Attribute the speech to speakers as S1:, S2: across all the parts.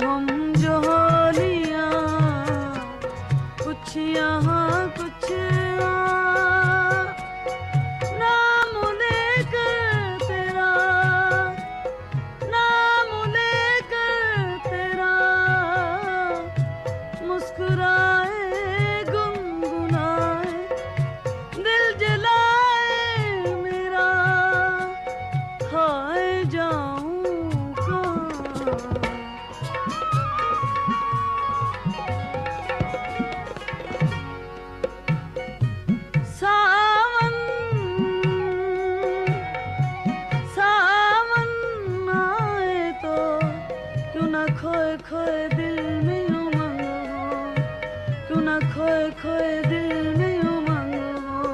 S1: हम जो होलियां कुछ यहाँ कुछ वहाँ, नाम लेकर तेरा, नाम लेकर तेरा, मुस्कुराए गुनगुनाए दिल जलाए मेरा, हाय जाऊं कहाँ। सावन सावन आए तो क्यों ना खोए खोए दिल में उमंग हो, क्यों ना खोए खोए दिल में उमंग हो।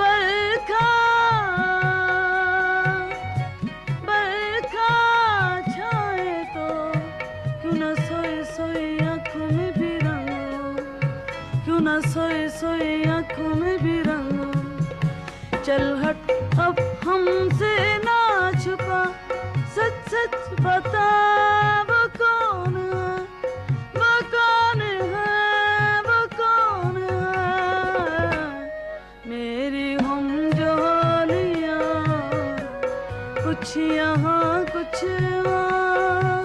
S1: बरखा बरखा छाए तो क्यों ना सोए सोए आँखों में भी रंग हो, क्यों ना सोए सोए आँखों में भी रंग हो। चल हट अब हमसे ना छुपा, सच सच बता वो कौन है, वो कौन है, वो कौन है। मेरी हम जो होलियां कुछ यहाँ कुछ वहाँ,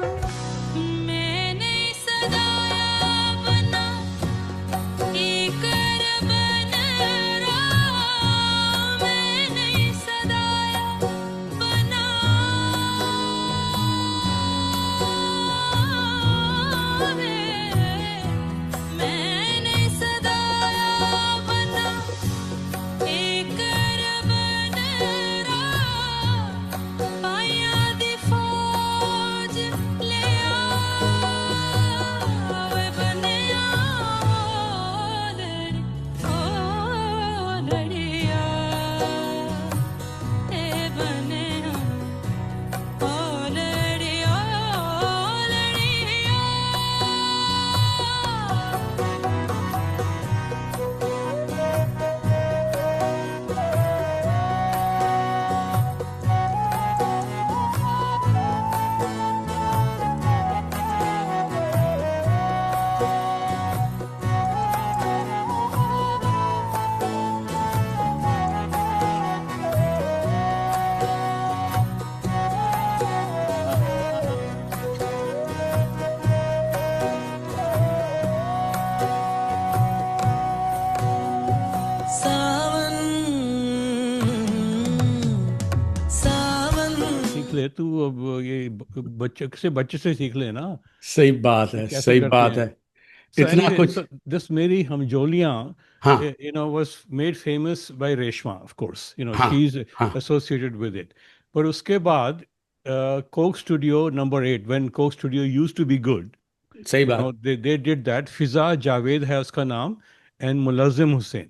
S1: मैंने सदाया बना एक बन रहा, मैंने सदाया बना, मैंने सदाया बना एक बन रहा, पाया दी फौज ले आवे बनिया ओ लड़िया ए बनिया ओ लड़िया लड़िया। सावन सावन
S2: सीख ले तू अब ये बच्चे से सीख ले ना
S3: सही बात
S2: कि
S3: है,
S2: कैसे
S3: सही
S2: करते
S3: बात
S2: हैं।
S3: है।
S2: So
S3: इतना
S2: anyway,
S3: कुछ।
S2: so this मेरी हमजोलियां,
S3: हाँ
S2: was made famous by Reshma, of course.
S3: हाँ
S2: She's
S3: हाँ,
S2: associated with it. पर उसके बाद Coke Studio #8, when Coke Studio used to be good,
S3: सही बात।
S2: they did that. Fiza Javed है उसका नाम, and Mulazim Hussain.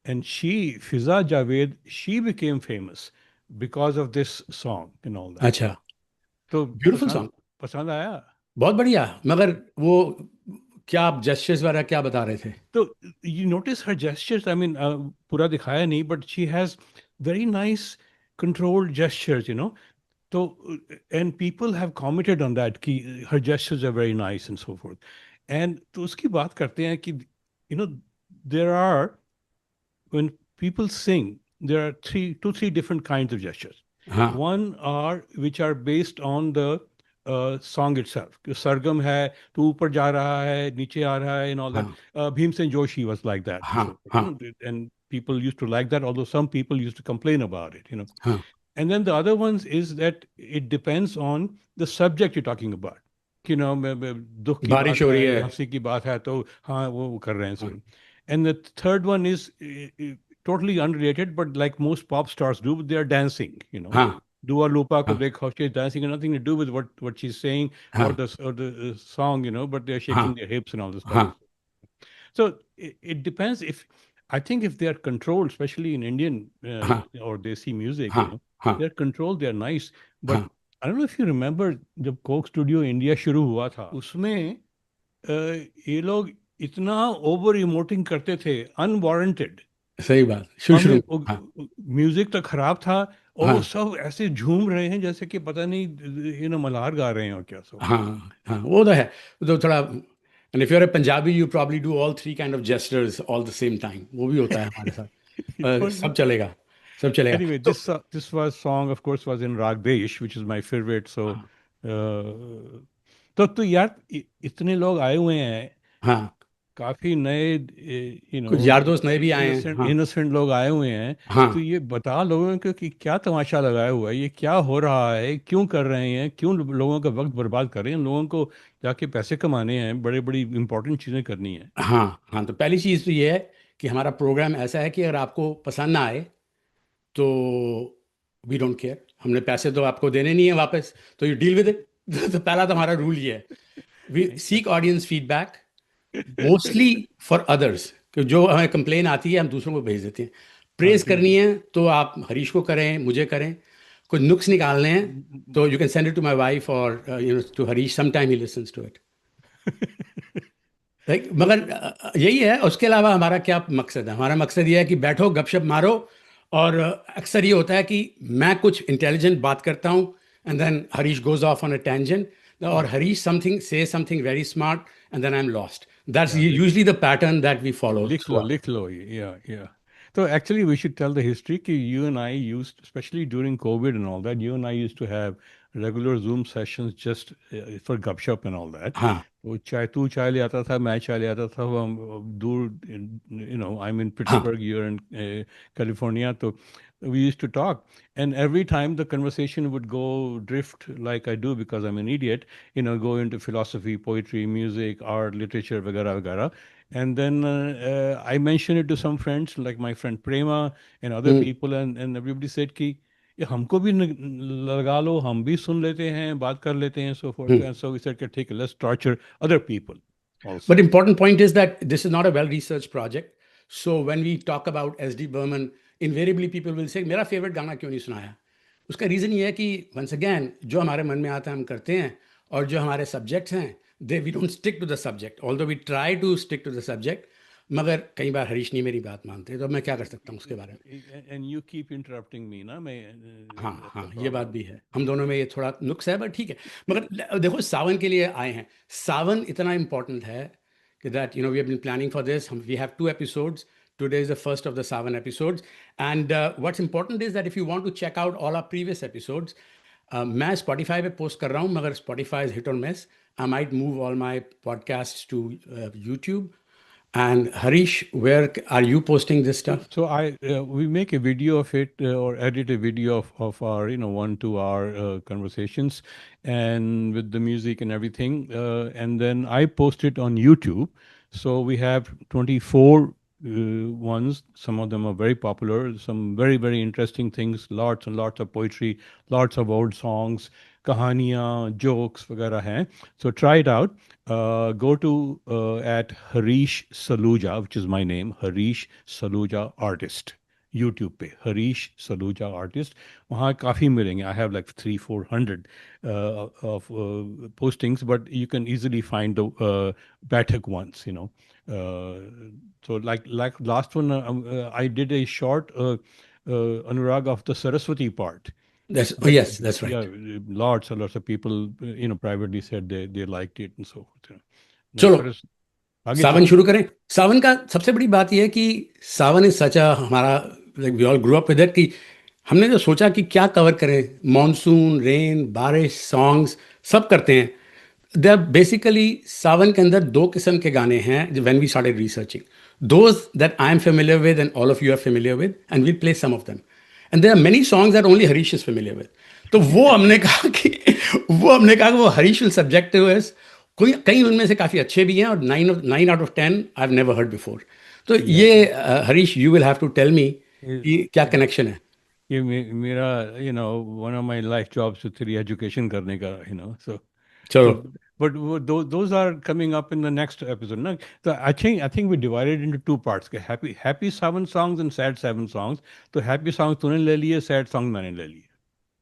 S2: And Fiza Javed, she became famous because of this song and all that.
S3: अच्छा,
S2: तो
S3: ब्यूटीफुल
S2: पसंद
S3: song,
S2: पसंद आया।
S3: बहुत बढ़िया। मगर वो क्या आप जेस्चर्स वगैरह क्या बता रहे थे?
S2: So you notice her gestures. I mean, पूरा दिखाया नहीं, but she has very nice controlled gestures. So and people have commented on that कि her gestures are very nice and so forth. And तो उसकी बात करते हैं कि you know there are, when people sing, there are two three different kinds of gestures.
S3: हाँ
S2: One are which are based on the song itself. कि सरगम है तो ऊपर जा रहा है, नीचे आ रहा है, and all that.
S3: हाँ
S2: Bhimsen Joshi was like that. And
S3: हाँ
S2: so forth,
S3: हाँ
S2: and people used to like that, although some people used to complain about it.
S3: हाँ
S2: And then the other ones is that it depends on the subject you're talking about. दुख की
S3: बारिश
S2: बात
S3: हो
S2: है
S3: रही
S2: या
S3: है।
S2: हंसी की बात है तो हाँ वो कर रहे हैं
S3: हाँ
S2: सो. And the third one is totally unrelated, but like most pop stars do, they are dancing.
S3: हाँ
S2: Dua Lipa ko
S3: हाँ
S2: dekho, she's dancing, and nothing to do with what she's saying
S3: हाँ
S2: or the song, but they're
S3: हाँ
S2: shaking their hips and all this stuff.
S3: हाँ
S2: So it depends. I think if they are controlled, especially in Indian
S3: हाँ
S2: or Desi music,
S3: हाँ हाँ
S2: they're controlled, they're nice. But
S3: हाँ
S2: I don't know if you remember, जब Coke studio India शुरू हुआ था, उसमें ये लोग इतना ओवर इमोटिंग करते थे, अनवारंटेड.
S3: सही बात। शुरू
S2: हमें
S3: शुरू हाँ
S2: म्यूजिक तो खराब था और वो
S3: हाँ
S2: सब ऐसे झूम रहे हैं जैसे कि पता नहीं मल्हार गा रहे हैं और क्या सब।
S3: हाँ हाँ, वो तो है। तो थोड़ा, and if you are a Punjabi you probably do all three kind of gestures all the same time, वो भी होता है हमारे साथ। सब चलेगा, सब चलेगा।
S2: Anyway,
S3: तो
S2: this was song, of course, was in Rag Desh, which is my favorite. So,
S3: हाँ
S2: uh, तो यार इतने लोग आए हुए हैं,
S3: हाँ,
S2: काफी नए
S3: कुछ यार दोस्त नए भी आए हैं।
S2: इनोसेंट
S3: हाँ
S2: इनोसेंट लोग आए हुए हैं।
S3: हाँ
S2: तो ये बता लोगों को कि क्या तमाशा लगाया हुआ है, ये क्या हो रहा है, क्यों कर रहे हैं, क्यों लोगों का वक्त बर्बाद कर रहे हैं, लोगों को जाके पैसे कमाने हैं, बड़े बड़ी इंपॉर्टेंट चीजें करनी है।
S3: हाँ हाँ। तो पहली चीज़ तो ये है कि हमारा प्रोग्राम ऐसा है कि अगर आपको पसंद ना आए तो वी डोंट केयर, हमने पैसे तो आपको देने नहीं है वापस, तो यू डील विद इट। तो पहला तो हमारा रूल ये है, we seek audience feedback mostly for others, कि जो हमें कंप्लेन आती है हम दूसरों को भेज देते हैं।
S2: हाँ
S3: प्रेज
S2: ठीक
S3: करनी है तो आप हरीश को करें, मुझे करें। कुछ नुक्स निकालने हैं
S2: है।
S3: तो you can send it to my wife और to Harish, some time he listens to it. मगर यही है। उसके अलावा हमारा क्या मकसद है? हमारा मकसद ये है कि बैठो गपशप मारो, और अक्सर ये होता है कि मैं कुछ इंटेलिजेंट बात करता हूँ and then Harish goes off on a tangent, और हरीश समथिंग से something very smart and then I am lost. That's
S2: yeah
S3: usually the pattern that we follow
S2: लिख
S3: थ्रू
S2: लो,
S3: आउट।
S2: लिख लो, या तो actually we should tell the history कि you and I used, especially during COVID and all that, you and I used to have regular Zoom sessions just for gupshup and all that.
S3: हाँ
S2: वो चाय, तू चाय ले आता था, मैं चाय ले आता था, वो हम दूर, I'm in
S3: हाँ
S2: Pittsburgh, you're in California, तो we used to talk, and every time the conversation would go drift like I do because I'm an idiot, go into philosophy, poetry, music, art, literature, वगैरह वगैरह. And then I mentioned it to some friends, like my friend Prema and other
S3: hmm
S2: people, and everybody said कि ये हमको भी लगा लो, हम भी सुन लेते हैं, बात कर लेते हैं, so forth.
S3: Hmm.
S2: And so we said, okay, ठीक है, let's torture other people
S3: But
S2: also.
S3: important point is that this is not a well-researched project. So when we talk about S.D. Burman, invariably people will say, मेरा favorite गाना क्यों नहीं सुनाया? उसका reason ये है कि once again जो हमारे मन में आता है हम करते हैं, और जो हमारे सब्जेक्ट्स हैं we don't stick to the subject, although we try to stick to the subject. मगर कई बार हरीश नहीं मेरी बात मानते, तो अब मैं क्या कर सकता हूँ उसके बारे में?
S2: And you keep interrupting me, ना मैं
S3: हाँ
S2: that's the
S3: हाँ, ये बात
S2: problem.
S3: भी है, हम दोनों में ये थोड़ा नुक्स है, बट ठीक है। मगर देखो सावन के लिए आए हैं, सावन इतना इम्पोर्टेंट है कि that we have been planning for this, we have 2 episodes, today is the first of the Sawan episodes, and what's important is that if you want to check out all our previous episodes, मैं Spotify पे post कर रहा हूँ, मगर Spotify is hit और miss. I might move all my podcast to YouTube. And Harish, where are you posting this stuff?
S2: So we make a video of it or edit a video of our 1 2 hour conversations and with the music and everything, and then I post it on YouTube. So we have 24 ones. Some of them are very popular. Some very interesting things. Lots and lots of poetry, lots of old songs, कहानियाँ, jokes वगैरह हैं. So try it out. Go to at Harish Saluja, which is my name, Harish Saluja Artist. YouTube पे Harish Saluja Artist. वहाँ काफ़ी मिलेंगे. I have like 300-400 of postings, but you can easily find the Bathak ones. So like last one, I did a short Anurag of the Saraswati part. But
S3: Yes, that's
S2: yeah,
S3: right.
S2: lots and lots of people, privately said they liked it and so forth. Now,
S3: चलो
S2: Saras, आगे
S3: सावन
S2: चलो.
S3: शुरू करें। सावन का सबसे बड़ी बात यह है कि सावन इज सच अ, हमारा like we all grow up with it, कि हमने जो सोचा कि क्या कवर करें, मॉनसून, रेन, बारिश, सॉन्ग्स सब करते हैं। दे आर बेसिकली, सावन के अंदर 2 किस्म के गाने हैं when we started researching, those that I am familiar with and all of you are familiar with, and we'll play some of them, and there are many songs that only Harish is familiar with. तो वो हमने कहा कि वो Harish will subject to us. कोई कई उनमें से काफ़ी अच्छे भी हैं, और 9 out of 10 I have never heard before. तो
S2: Yeah,
S3: ये Harish, you will have to tell me कि क्या
S2: yeah.
S3: कनेक्शन है।
S2: ये मेरा one of my life jobs है तेरी education करने का, so
S3: चलो
S2: but those are coming up in the next episode, na? So I think we divided into 2 parts के happy seven songs and sad seven songs. तो happy songs तूने ले लिए, sad songs मैंने ले लिए.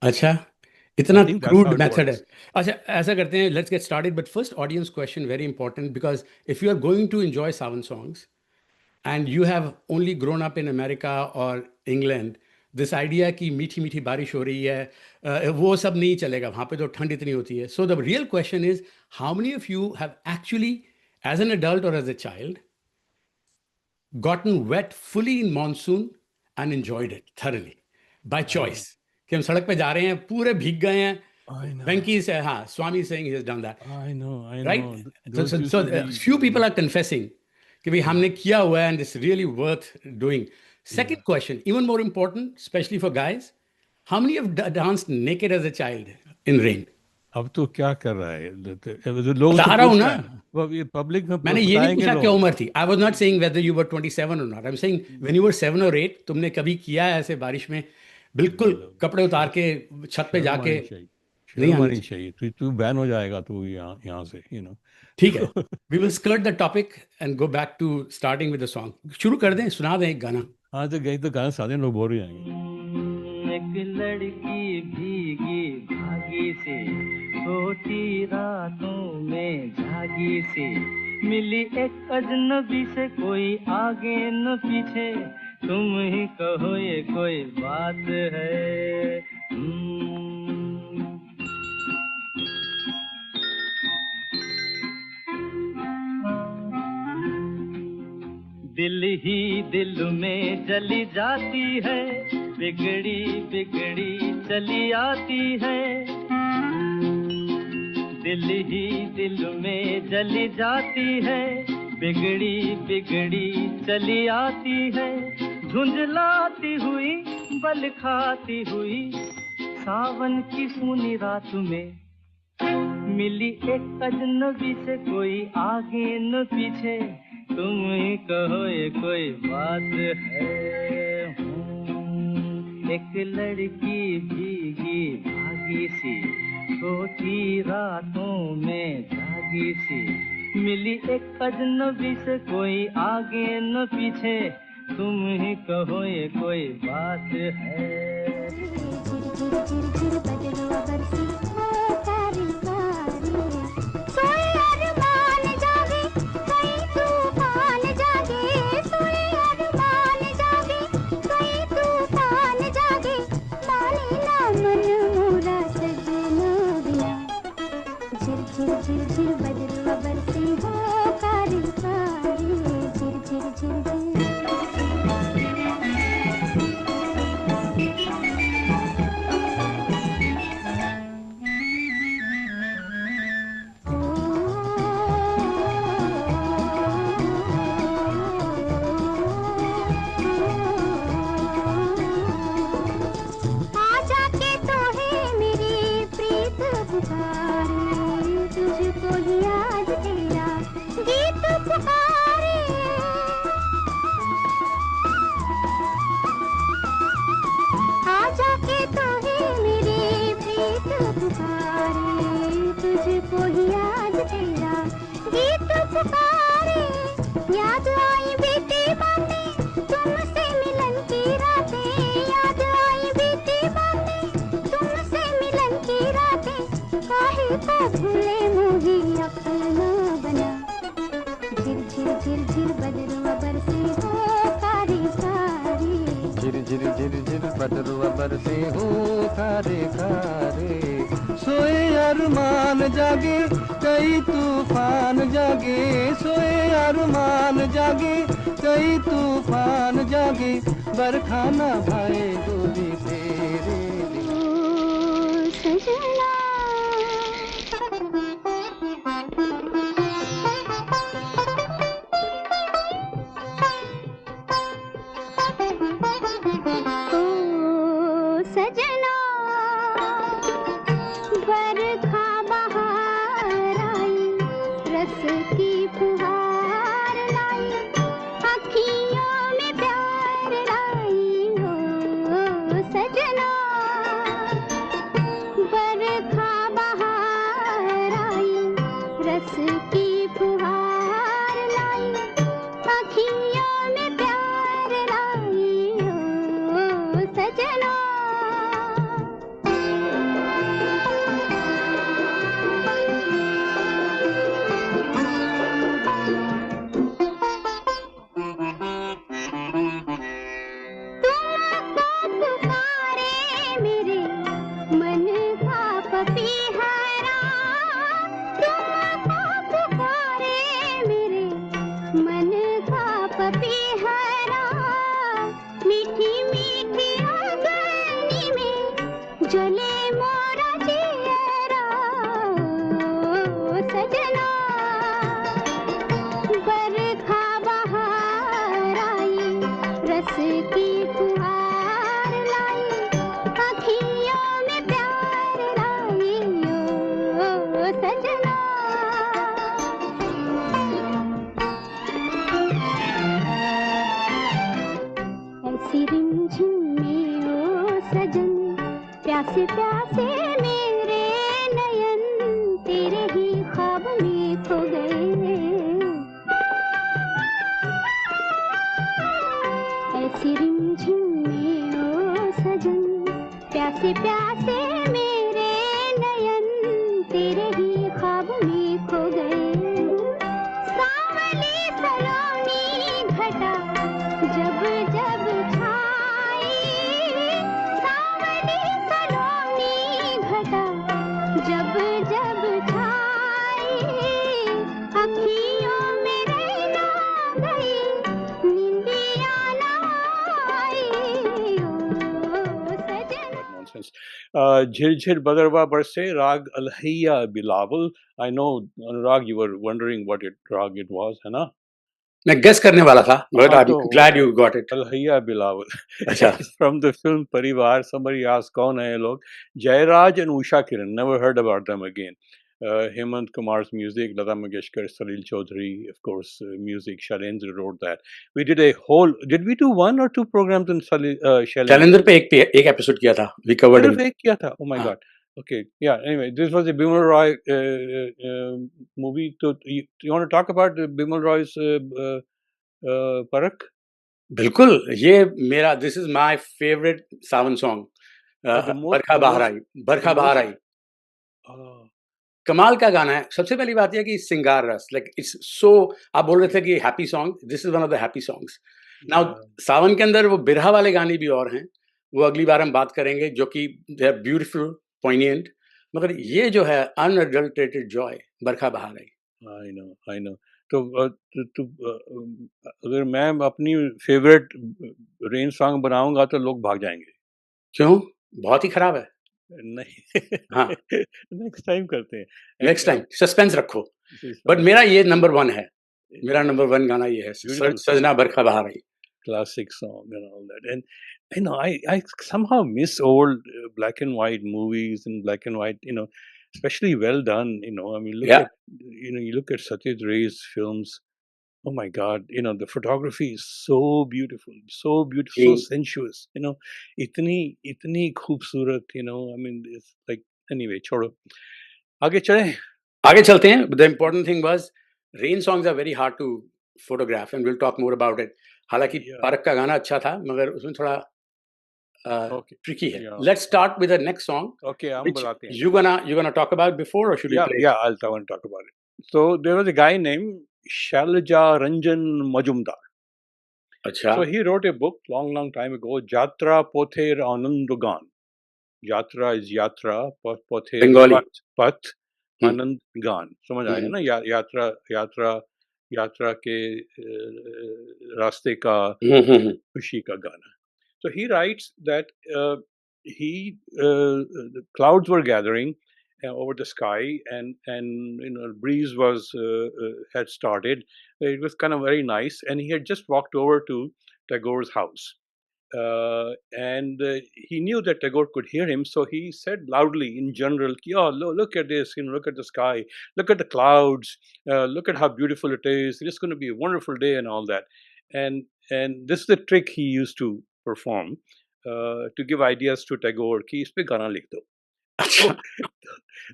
S3: अच्छा,
S2: I
S3: इतना
S2: think that's
S3: crude
S2: how it
S3: method है।
S2: works.
S3: अच्छा, ऐसा करते हैं, let's get started, but first audience question very important, because if you are going to enjoy Sawan songs and you have only grown up in America or England, this idea कि मीठी मीठी बारिश हो रही है, वो सब नहीं चलेगा, वहाँ पे तो ठंड इतनी होती है. So the real question is, how many of you have actually as an adult और as a child gotten wet fully in monsoon and enjoyed it thoroughly by choice? कि हम सड़क पे जा रहे हैं, पूरे भीग गए हैं.
S2: I know.
S3: Venki is, हाँ, Swami is saying he has done that,
S2: I know.
S3: right?
S2: Those used
S3: So
S2: to be-
S3: few people are confessing कि भाई हमने किया हुआ है and it's really worth doing. Second question, even more important, especially for guys, how many have danced naked as a child in rain?
S2: अब तो क्या कर रहा है लोग
S3: बता रहा हूँ ना.
S2: ये पब्लिक में
S3: मैंने ये नहीं
S2: बताएंगे
S3: पूछा
S2: लोग.
S3: क्या उम्र थी. I was not saying whether you were 27 और not. I am saying when you were 7 और 8, तुमने कभी किया है ऐसे बारिश में बिल्कुल कपड़े उतार के छत पे जाके? नहीं आनी
S2: चाहिए. तू बैन हो जाएगा तू यहाँ से,
S3: ठीक है. We will skirt the topic and go back to starting with the song. शुरू कर दें, सुना दें एक गाना.
S2: हाँ तो गई तो गाना साधे लोग बोर हो जाएंगे.
S4: एक लड़की भीगी भागी सी, छोटी रातों में जागी सी, मिली एक अजनबी से, कोई आगे न पीछे, तुम ही कहो ये कोई बात है. दिल ही दिल में जली जाती है, बिगड़ी बिगड़ी चली आती है. दिल ही दिल में जली जाती है, बिगड़ी बिगड़ी चली आती है. झुंझलाती हुई बल खाती हुई, सावन की सूनी रात में, मिली एक अजनबी से, कोई आगे न पीछे, तुम ही कहो ये कोई बात है. एक लड़की भीगी भागी सी, छोटी रातों में जागी सी, मिली एक अजनबी से, कोई आगे न पीछे, तुम ही कहो ये कोई बात है. बदरुआ बरसे हो खारे खारे, सोए अरमान जागे, कई तूफान जागे, सोए अरमान जागे, कई तूफान जागे, बरखा ना भाए डोली तेरे लिए. सजना
S2: Jhir Badarwa Barse, Rag Alhaiya Bilawal. I know, Anurag, you were wondering what rag it was, है ना?
S3: मैं गेस करने वाला था, but
S2: हाँ,
S3: I'm
S2: तो
S3: glad you got it.
S2: Alhaiya Bilawal.
S3: अच्छा,
S2: It's from the film Parivar. Somebody asked, कौन है ये लोग? Jairaj and Usha Kiran. Never heard about them again. Hemant Kumar's music, Lata Mangeshkar, Salil Chaudhary, of course, music. Shailendra wrote that. We did a whole. Did we do one or two programs in Shailendra?
S3: Calendar पे एक episode किया था, we covered him.
S2: सिर्फ एक किया था. Oh my
S3: हाँ.
S2: God. Okay. Yeah. Anyway, this was a Bimal Roy movie. So you want to talk about Bimal Roy's Parak?
S3: बिल्कुल, ये मेरा this is my favourite Sawan song. बरखा बाहर आई, बरखा बाहर आई. कमाल का गाना है. सबसे पहली बात यह कि सिंगार रस, लाइक इट्स सो, आप बोल रहे थे कि happy song, this is one of the happy songs. Now Sawan के अंदर वो बिरहा वाले गाने भी और हैं, वो अगली बार हम बात करेंगे, जो कि दे आर ब्यूटीफुल, पोइनिएंट. मगर ये जो है अनअडल्टरेटेड जॉय, बरखा बाहर आई.
S2: I know. तो अगर मैं अपनी फेवरेट रेन सॉन्ग बनाऊंगा तो लोग भाग जाएंगे.
S3: क्यों? बहुत ही खराब है.
S2: नहीं.
S3: हाँ.
S2: नेक्स्ट टाइम करते हैं.
S3: नेक्स्ट टाइम सस्पेंस रखो. बट मेरा ये नंबर 1 है. मेरा नंबर 1 गाना ये है, सजना बरखा बाहर आई.
S2: Classic song and all that. And you know, I somehow miss old black and white movies and black and white, especially well done. I mean, you look at Satyajit Ray's films. Oh my God, the photography is so beautiful, so sensuous. इतनी खूबसूरत. I mean, it's like, anyway, छोड़ो. आगे
S3: चलते हैं. The important thing was rain songs are very hard to photograph, and we'll talk more about it. हालांकि park का गाना अच्छा था, मगर उसमें थोड़ा tricky है. Let's start with the next song.
S2: Okay, हम बताते हैं.
S3: You gonna talk about before, or should we play?
S2: Yeah, I'll talk about it. So there was a guy named Shailaja Ranjan Majumdar.
S3: अच्छा.
S2: So he wrote a book long time ago, Jatra Pother Anandagan. Jatra is Yatra, Pother
S3: Bengali.
S2: Path, Anand Gan. समझ आया ना? यात्रा के रास्ते का खुशी का गाना. So he writes that the clouds were gathering over the sky, and breeze was had started. It was kind of very nice, and he had just walked over to Tagore's house. And he knew that Tagore could hear him, so he said loudly in general, "Oh, look at this! Look at the sky, look at the clouds, look at how beautiful it is. It's going to be a wonderful day," and all that. And this is the trick he used to perform to give ideas to Tagore. कि इस पे गाना लिख दो.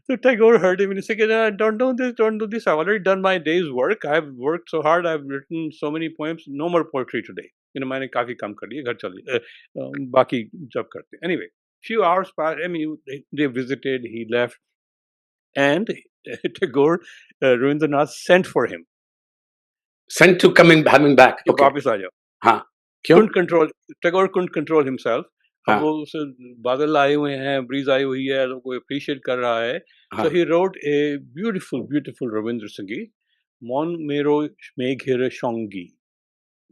S2: So Tagore heard him and he said, don't do this. I've already done my day's work. I've worked so hard. I've written so many poems. No more poetry today. मैंने काफी कम कर लिया. घर चलिए. बाकी जब करते. Anyway, few hours passed. I mean, they visited. He left, and Tagore, Rabindranath sent for him.
S3: Sent to coming back.
S2: Okay. वापस आ जाओ.
S3: हाँ. क्यों?
S2: Tagore couldn't control himself. अब वो उसे बादल आए हुए हैं, ब्रीज आई हुई है, लोगों को अप्रिशिएट कर रहा है. So he wrote a beautiful Ravindra संगीत. मन मेरो मेघेर शोंगी,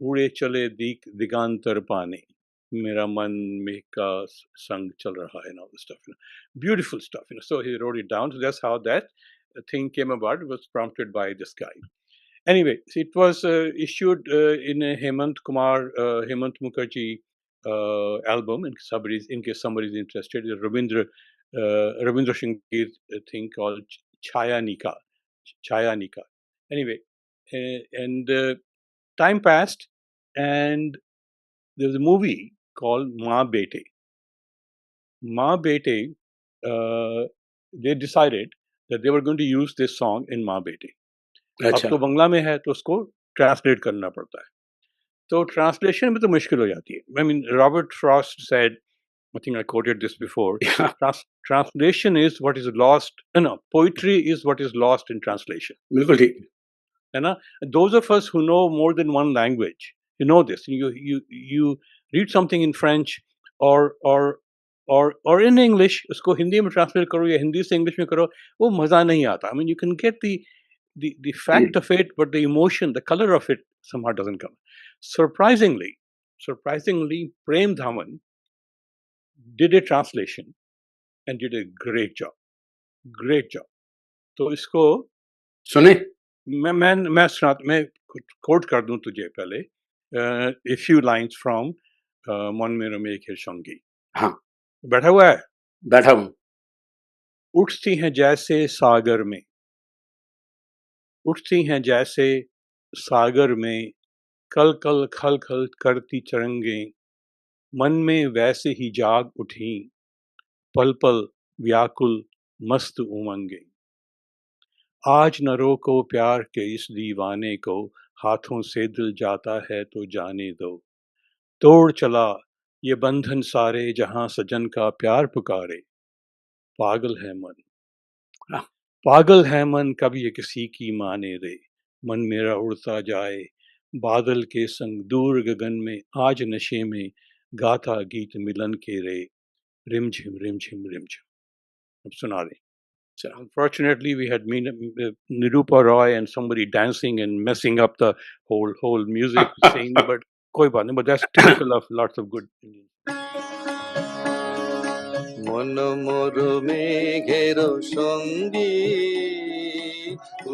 S2: उड़े चले दिगांतर पाने, मेरा मन मेघ का संग चल रहा है, and all this stuff. Beautiful stuff. So he wrote it down. So that's how that thing came about. It was prompted by this guy. Anyway, it was issued in a Hemant Mukherjee album. In case somebody is interested, a Rabindra Sangeet thing called Chaya Nika. Anyway, and time passed, and there was a movie called Ma Bete. Ma Bete, they decided that they were going to use this song in Ma Bete. अब तो बंगला में है तो उसको translate करना पड़ता है. तो ट्रांसलेशन में तो मुश्किल हो जाती है. I mean, Robert Frost said, I think I quoted this before, translation is what is lost. No, poetry is what is lost in translation.
S3: बिल्कुल ठीक.
S2: है ना? Those of us who know more than one language, you know this. You read something in French or in English, उसको हिंदी में translate करो या हिंदी से English में करो, वो मजा नहीं आता. I mean, you can get the fact of it, but the emotion, the color of it somehow doesn't come. Surprisingly, Prem Dhawan did a translation and did a great job. Great job. तो इसको
S3: सुने
S2: मैं coat कर दूं तुझे पहले a few lines from मन में रमे के संगी.
S3: हाँ
S2: बैठा हुआ है.
S3: बैठा हूँ.
S2: उठती हैं जैसे सागर में, उठती हैं जैसे सागर में, कल कल खल खल करती तरंगे, मन में वैसे ही जाग उठी, पल पल व्याकुल मस्त उमंगे. आज न रोको प्यार के इस दीवाने को, हाथों से दिल जाता है तो जाने दो. तोड़ चला ये बंधन सारे, जहां सजन का प्यार पुकारे. पागल है मन, पागल है मन, कब ये किसी की माने रे. मन मेरा उड़ता जाए बादल के संग दूर गगन में, आज नशे में गाता गीत मिलन के रे. रिमझिम रिमझिम रिमझिम. अब सुना रहे. Unfortunately, we had Nirupa Roy and somebody dancing and messing up the whole music scene, but koi baat nahi, but that's typical of lots of good Indians.
S5: মন মরমে ঘেরো সঙ্গী,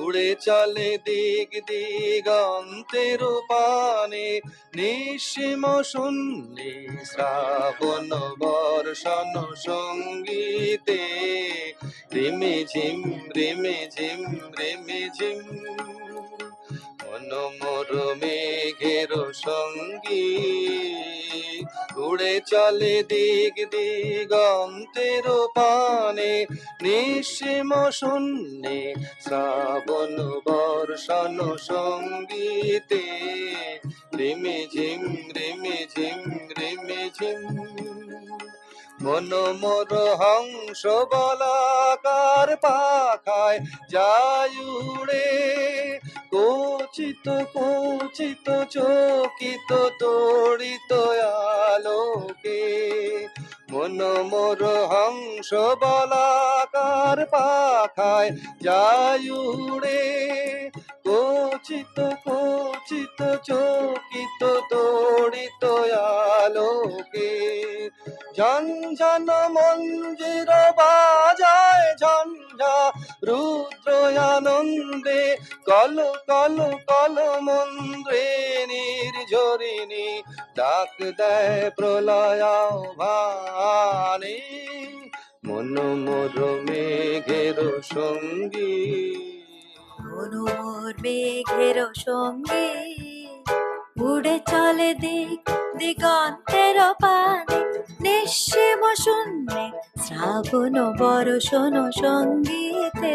S5: উড়ে চলে দিগ দিগন্তের পানে, নিঃসীম শূন্যে শ্রাবণ বর্ষণ সঙ্গীতে, রিমে ঝিম রিমে ঝিম রিমে ঝিম. মন মরমে ঘেরো সঙ্গী, উড়ে চলে দিগ দিগন্তের পানে, নিঃসীম শূন্যে শ্রাবণ বর্ষণ সঙ্গীতে, রিমে ঝিম রিমে ঝিম রিমে ঝিম. মন মোর হংস বলাকার পাখায় যায় উড়ে, কোচিত কোচিত চকিত তড়িত আলোকে. মন মোর হংস বলাকার পাখায় যায় উড়ে, কোচিত কোচিত চকিত তড়িত আলোকে. ঝনঝন মঞ্জির বাজায় ঝঞ্ঝা রুদ্র আনন্দে, কল কল কল মন্দ্রে নির্ঝরিণী ডাক দেয় প্রলয় ভানে. মন মোর মেঘের সঙ্গী,
S6: মন মোর মেঘের সঙ্গী, উড়ে চলে দিক দিগন্তের পানে, নিঃসীম শূন্যে শ্রাবণ বর্ষণ সঙ্গীতে,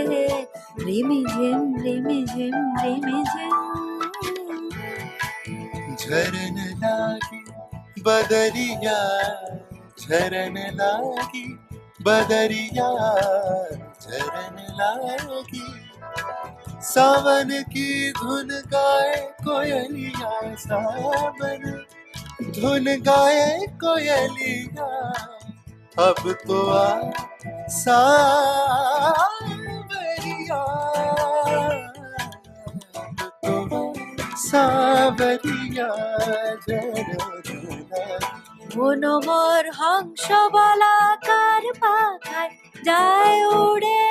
S6: রিমি ঝিম রিমি ঝিম রিমি ঝিম.
S5: झरन लागी बदरिया, झरन लागी बदरिया, झरन लागी. सावन की धुन गाए कोयलिया, सावन धुन गाए कोयलिया, अब तो आ सावरिया, अब तो सावरिया.
S6: মন মোর হংস বলাকার পাখায় যায় উড়ে,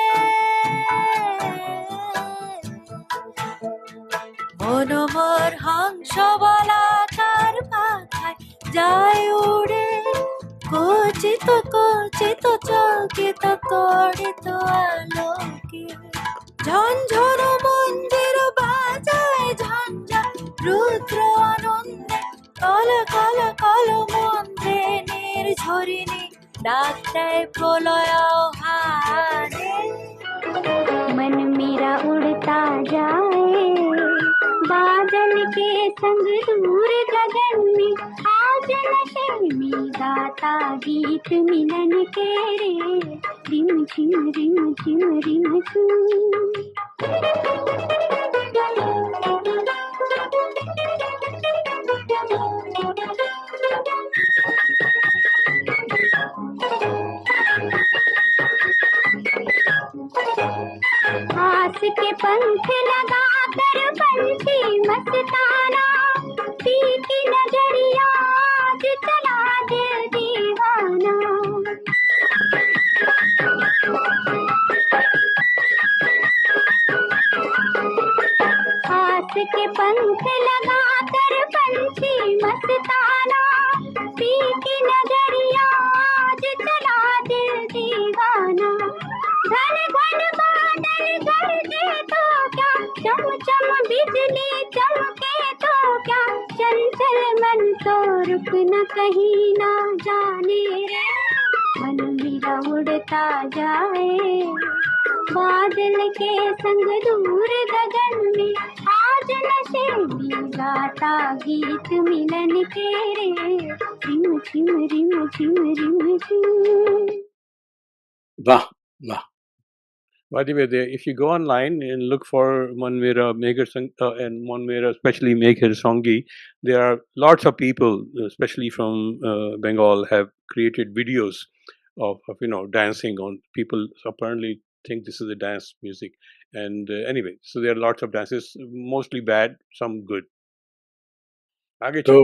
S6: মন মোর হংস বলাকার পাখায় যায় উড়ে, কোচিত কোচিত চকিত তড়িত আলোকে. ঝনঝন মঞ্জির বাজায় ঝঞ্ঝা রুদ্র আনন্দে, কল কল কল মন্ত্রে নির্ঝরিণী ডাক দেয় প্রলয় হানে.
S7: मन मेरा उड़ता जाए बादल के संग दूर गगन में, आज नशे में गाता गीत मिलन के रे. रिम झिम रिम झिम रिम झिम. आस के पंख लगा कर पंछी मस्ताना, पीती नजरिया आज चला दिल दीवाना. घास के पंख लगाकर पंछी मस्ताना, पी की नगरिया आज चला दिल दीवाना। घन घन बादल गरजे तो क्या, चम चम बिजली चमके तो क्या, चंचल मन तो रुक न कहीं ना जाने रे। मन मेरा उड़ता जाए बादल के संग दूर गगन में, आज नशेली गाता गीत मिलन तेरे, रिम झिम रिम झिम रिम झिम।
S3: वाह वाह।
S2: By the way, if you go online and look for Manmera Megher and Manmera, especially Megher Songi, there are lots of people, especially from Bengal, have created videos of dancing on. People apparently think this is a dance music, and anyway, so there are lots of dances, mostly bad, some good. आगे
S3: तो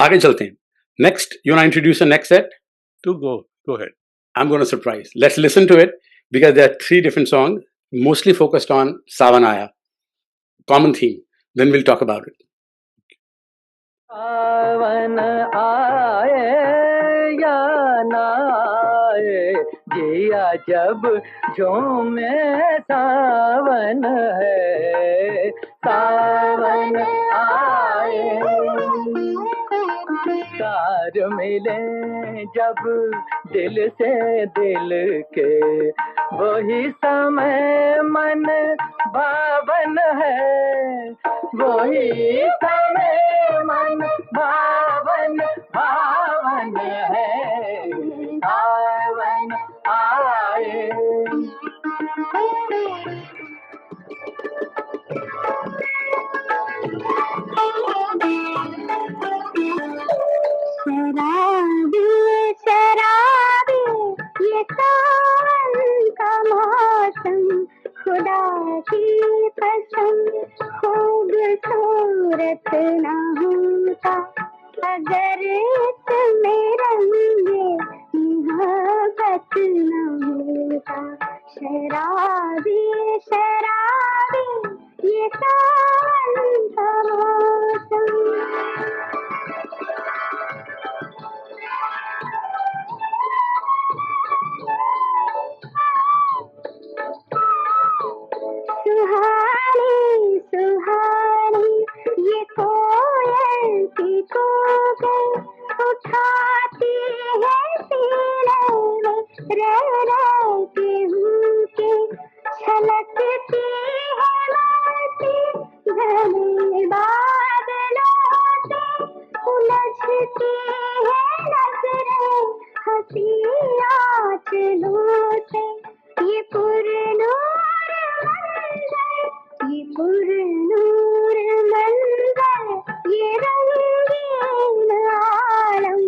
S3: आगे चलते हैं. Next, you want to introduce the next set?
S2: to go ahead.
S3: I'm going to surprise. Let's listen to it because there are 3 different songs, mostly focused on Sawan Aaya, common theme. Then we'll talk about it.
S4: सावन आए या ना आए, जिया जब झूमे सावन है, सावन आए। तार मिले जब दिल से दिल के, वही समय मन भावन है, वही समय मन भावन भावन है, सावन आए।
S7: शराबी शराबी ये सावन का मौसम, खुदा की कसम खूबसूरत न होता अगर इसमें रंगे मोहब्बत न होता। शराबी शराबी ये सावन का मौसम। सुहानी सुहानी ये कोयल की कोकिल, उठाती है सीने में रह के भूखे, छलकती है मोती घने बादलों से, उलझती है नजरें हंसी आंचलों से। ये पुरनूर मंजर, ये रंगीन आलम,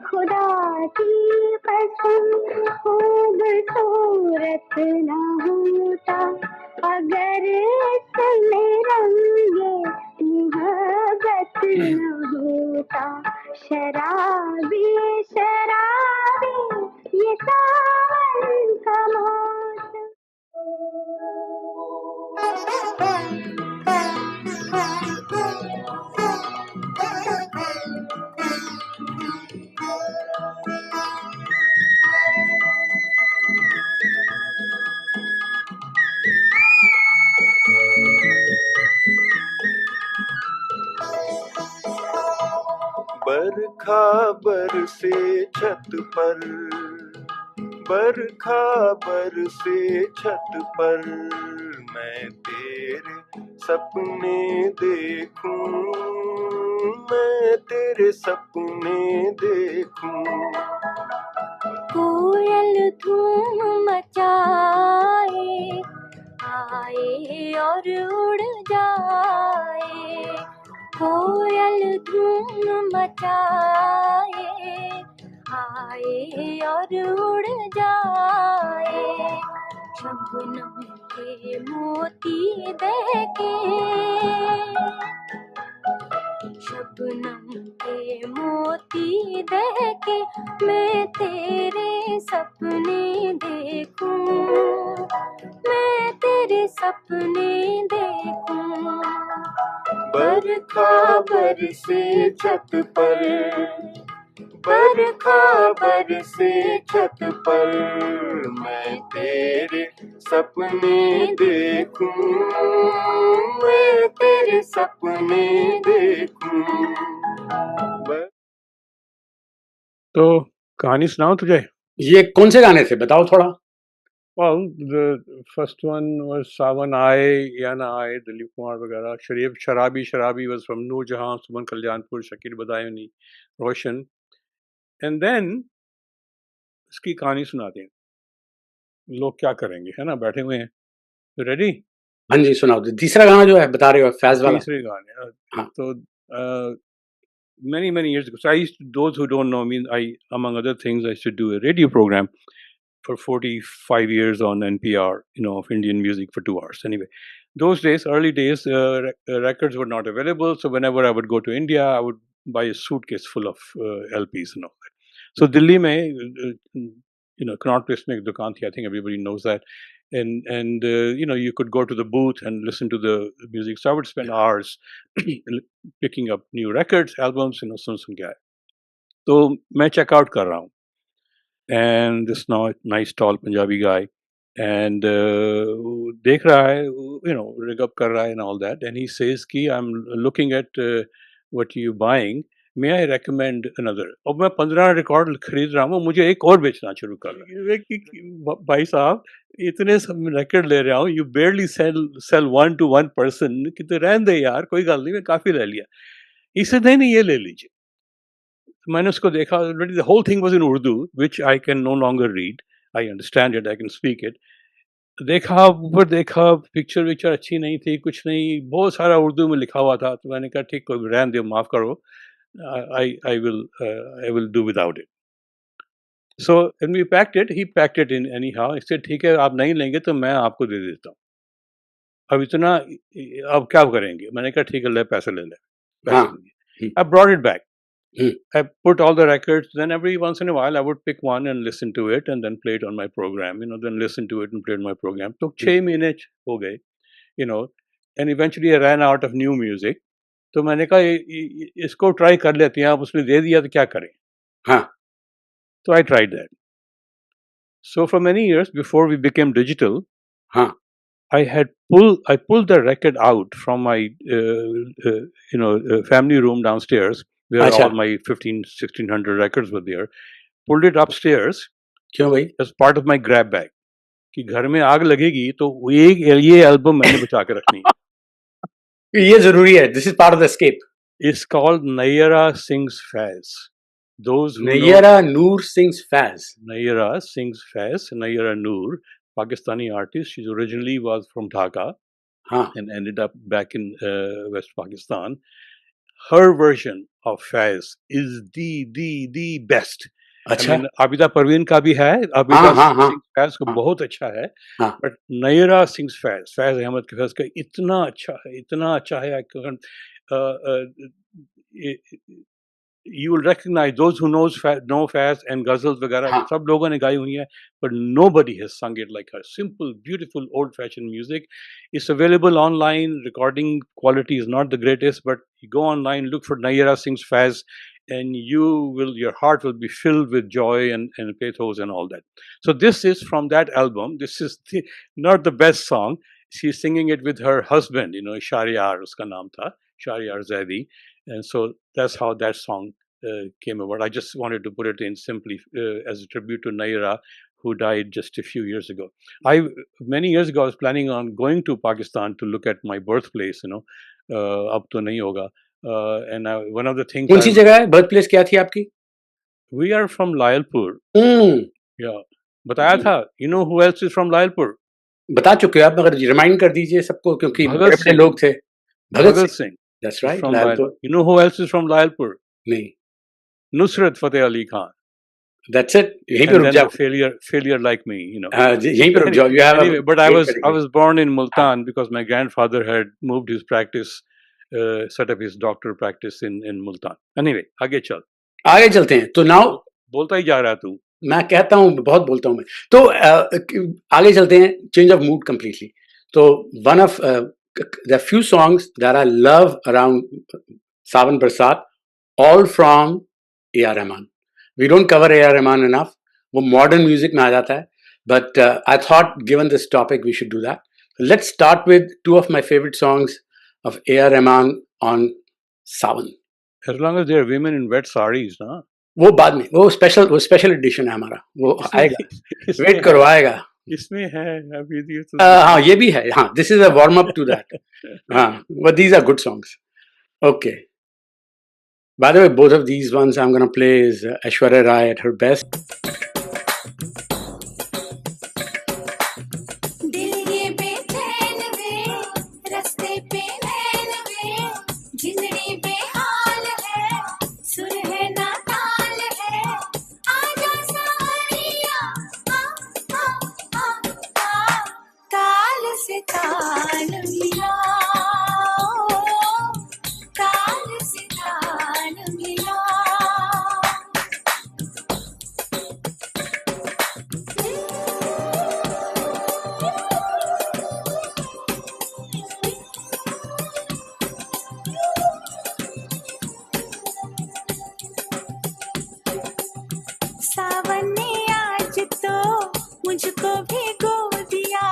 S7: खुदा की कसम खूबसूरत न होता अगर इसमें रंगे मोहब्बत न होता। शराबी शराबी ये सावन का मौसम।
S5: बरखा बरसे छत पर, बरखा बरसे छत पर, मैं तेरे सपने देखूं, मैं तेरे सपने देखूं।
S6: कोयल धूम मचाए, आए और उड़ जाए, कोयल धूम मचाए, आए और उड़ जाए, शबनम के मोती दहके, शबनम के मोती दहके, मैं तेरे सपने देखूं, मैं तेरे सपने देखूं।
S5: बरखा बरसे छत पर, बरखा बरसे छत पर, मैं तेरे सपने देखूं, मैं तेरे सपने देखूं।
S2: तो कहानी सुनाओ तुझे।
S3: ये कौन से गाने थे बताओ थोड़ा।
S2: Well, the first one was Sawan Aaye Ya Na Aaye, Dilip Kumar वगैरह. Sharabi Sharabi was from Noor Jahan, Suman Kalyanpur, Shakir Badayuni, Roshan. And then इसकी कहानी सुनाते हैं. लोग क्या करेंगे, है ना, बैठे हुए हैं. रेडी?
S3: हाँ जी सुनाओ। तीसरा गाना जो है बता रहे हो फैज वाला।
S2: तीसरे गाने.
S3: हाँ।
S2: तो many years ago, so I used to, those who don't know me, I, among other things, I used to do a radio program for 45 years on NPR, of Indian music for 2 hours. Anyway, those days, early days, records were not available. So whenever I would go to India, I would buy a suitcase full of LPs and all that. So Delhi mein, Connaught Place mein ek dukaan thi. I think everybody knows that. And you could go to the booth and listen to the music. So I would spend hours picking up new records, albums, sun ke aaye. तो मैं checkout कर रहा हूँ. And this now nice tall Punjabi guy, and देख रहा है, rig up कर रहा है and all that, and he says कि I'm looking at what you buying, may I recommend another. अब मैं 15 रिकॉर्ड खरीद रहा हूँ, मुझे एक और बेचना शुरू कर रहा है. भाई साहब इतने सब रिकॉर्ड ले रहा हूँ, you barely sell one to one person, कि तो रहने दे यार, कोई गल नहीं, मैं काफ़ी ले लिया. इसे नहीं ये ले लीजिए. मैंने उसको देखा, the whole thing was in Urdu, which I can no longer read. I understand it, I can speak it. देखा, ऊपर देखा, पिक्चर अच्छी नहीं थी, कुछ नहीं, बहुत सारा उर्दू में लिखा हुआ था. तो मैंने कहा ठीक, कोई रहने दो, माफ़ करो, I will do without it. So when we packed it, he packed it in anyhow. He said ठीक है, आप नहीं लेंगे तो मैं आपको दे देता हूँ. अब इतना, अब क्या करेंगे? मैंने कहा ठीक है, ले पैसे ले ले. I brought it back. I put all the records, then every once in a while I would pick one and listen to it and then play it on my program, then listen to it and play it on my program. So 6 minutes हो गए, and eventually I ran out of new music. तो मैंने कहा इसको try कर लेते हैं, आप उसने दे दिया तो क्या करें.
S3: हाँ.
S2: So I tried that. So for many years before we became digital,
S3: हाँ.
S2: I pulled the record out from my family room downstairs, where all my 1600 records were there. Pulled it upstairs.
S3: क्यों भाई?
S2: As part of my grab bag. कि घर में आग लगेगी तो ये एल्बम मैंने बचा के रखनी है.
S3: ये जरूरी है. This is part of the escape.
S2: It's called Nayyara Sings Faz. Those who
S3: Nayyara Noor sings Faz.
S2: Nayyara sings Faz. Nayyara Noor, Pakistani artist. She originally was from Dhaka and ended up back in West Pakistan. Her version of Faz is the best.
S3: अच्छा.
S2: I mean, Abida Parveen का भी है. Abida sings Faz को बहुत अच्छा है. But Nayyara sings Faz. Faz Ahmed के Faz का इतना अच्छा है. You will recognize those who know Faz and ghazals वगैरह सब लोगों ने गाई हुई है, but nobody has sung it like her. Simple, beautiful, old-fashioned music. It's available online. Recording quality is not the greatest, but you go online, look for Nayyara Sings Faz, and your heart will be filled with joy and pathos and all that. So this is from that album. This is not the best song. She's singing it with her husband, Shahryar, uska naam tha, Shahryar Zaidi. And so that's how that song came about. I just wanted to put it in simply as a tribute to Nayyara, who died just a few years ago. Many years ago, I was planning on going to Pakistan to look at my birthplace, ab to nahi hoga. And one of the things...
S3: कौन सी जगह है? birthplace क्या थी आपकी?
S2: We are from Layalpur. Yeah. बताया था. You know who else is from Layalpur?
S3: बता चुके हो आप, मगर रिमाइंड कर दीजिए सबको, क्योंकि बड़े लोग थे.
S2: Bhagat Singh.
S3: That's right.
S2: From Layalpur. You know who else is from Layalpur?
S3: नहीं.
S2: Nusrat Fateh Ali Khan.
S3: That's it. यहीं पे रुक जाओ.
S2: Failure like me,
S3: यहीं पे रुक जाओ. You have
S2: anyway, but I was born in Multan because my grandfather had moved his practice, set up his doctor practice in Multan. Anyway, आगे
S3: चलते हैं. तो now
S2: बोलता ही जा रहा तू.
S3: मैं कहता हूँ, बहुत बोलता हूँ मैं. तो आगे चलते हैं. Change of mood completely. तो one of there are few songs that I love around Sawan Barsat, all from A.R. Rahman. We don't cover A.R. Rahman enough. वो modern music में आ जाता है. But I thought, given this topic, we should do that. Let's start with two of my favorite songs of A.R. Rahman on Sawan.
S2: As long as there are women in wet saris, ना?
S3: वो बाद में, वो special edition है हमारा, वो आएगा, wait करो, आएगा.
S2: इसमें है अभी ये तो
S3: हाँ, ये भी है. हाँ, this is a warm up to that. हाँ, but these are good songs. Okay. By the way, both of these ones I'm going to play is Aishwarya Rai at her best.
S6: दिल ये बेचैन वे रास्ते पे नैन वे जिंदड़ी बेहाल है सुर है ना ताल है आजा सावरिया आ ताल से ताल मिला ताल से ताल मिला सावन ने आज तो मुझको भिगो दिया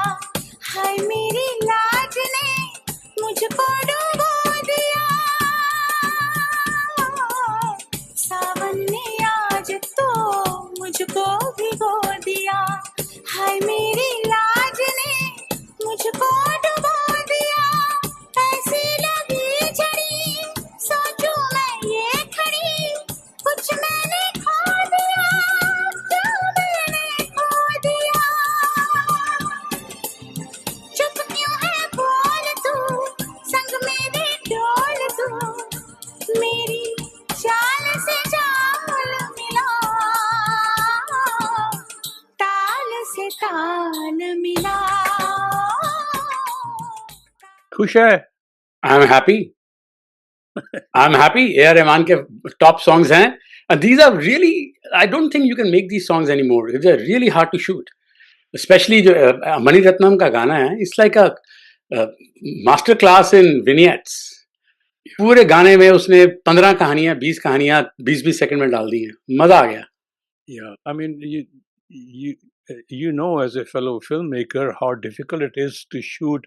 S6: हाय मेरी लाज ने मुझको डुबो दिया सावन ने आज तो मुझको भिगो दिया हाय मेरी लाज ने मुझको डुबो दिया ऐसी लगी झड़ी सोचूं मैं ये खड़ी कुछ मैंने खो दिया क्यों मैंने खो दिया चुप क्यों है बोल तू संग मेरे डोल तू मेरी चाल से चाल मिला ताल से ताल मिला
S2: खुश है.
S3: I'm happy. I'm happy. A.R. Rahman के top songs हैं. And these are really, I don't think you can make these songs anymore. They're really hard to shoot. Especially जो Mani Ratnam का गाना है, it's like a master class in vignettes. पूरे गाने में उसने 15 कहानियां 20 कहानियां 20-20 सेकंड में डाल दी हैं. मजा आ गया.
S2: Yeah, I mean, you know, as a fellow filmmaker, how difficult it is to shoot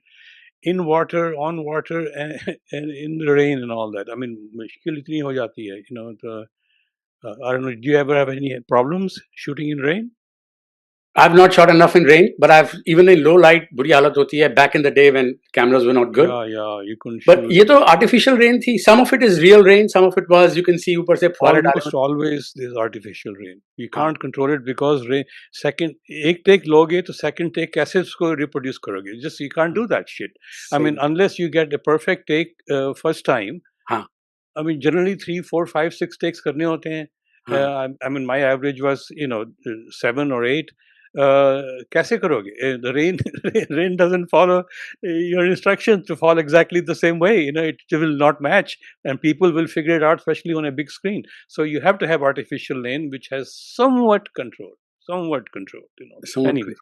S2: in water, on water, and in the rain and all that. I mean, मुश्किल इतनी हो जाती है, you know. I don't know. Do you ever have any problems shooting in rain?
S3: I've not shot enough in rain, but I've even in low light बुरी हालत होती है. Back in the day when cameras were not good.
S2: Yeah, you couldn't
S3: But
S2: shoot.
S3: ये तो artificial rain थी. Some of it is real rain. Some of it was you can see ऊपर से फुहारे डाले
S2: Almost always there's artificial rain. You can't control it because rain. एक take लोगे तो second take कैसे उसको reproduce करोगे? Just you can't do that shit. I mean, unless you get a perfect take first time.
S3: हाँ.
S2: I mean, generally 3, 4, 5, 6 takes करने होते हैं. I mean, my average was 7 or 8. कैसे करोगे? The rain doesn't follow your instructions to fall exactly the same way. It will not match, and people will figure it out, especially on a big screen. So you have to have artificial rain, which has somewhat control.
S3: Somewhat
S2: Anyway.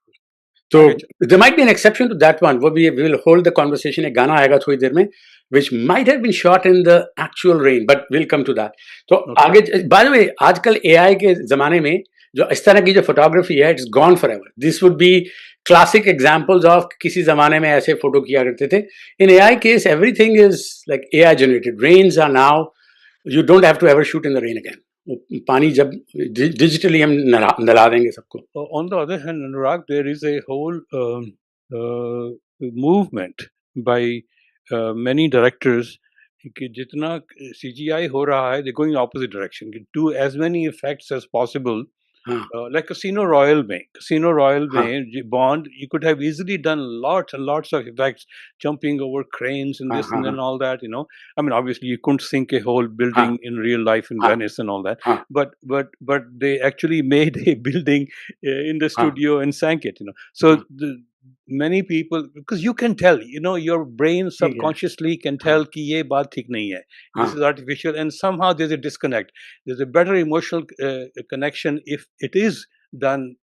S3: So there might be an exception to that one. We will hold the conversation. एक गाना आएगा थोड़ी देर में, which might have been shot in the actual rain, but we'll come to that. तो आगे, by the way, आजकल AI के जमाने में जो इस तरह की जो फोटोग्राफी है, it's gone forever. This would be classic examples of किसी जमाने में ऐसे फोटो किया करते थे. In AI case, everything is like AI generated. Rains are now, you don't have to ever shoot in the rain again. पानी जब digitally हम नला देंगे सबको.
S2: On the other hand, Anurag, there is a whole movement by many directors कि जितना CGI हो रहा है, they're going opposite direction. Do as many effects as possible. Like Casino Royale में Bond, you could have easily done lots and lots of effects, jumping over cranes and this and then all that. I mean, obviously you couldn't sink a whole building in real life in Venice and all that, but they actually made a building in the studio and sank it. So many people, because you can tell, your brain subconsciously can tell कि ये बात ठीक नहीं है. This is artificial, and somehow there's a disconnect. There's a better emotional connection if it is done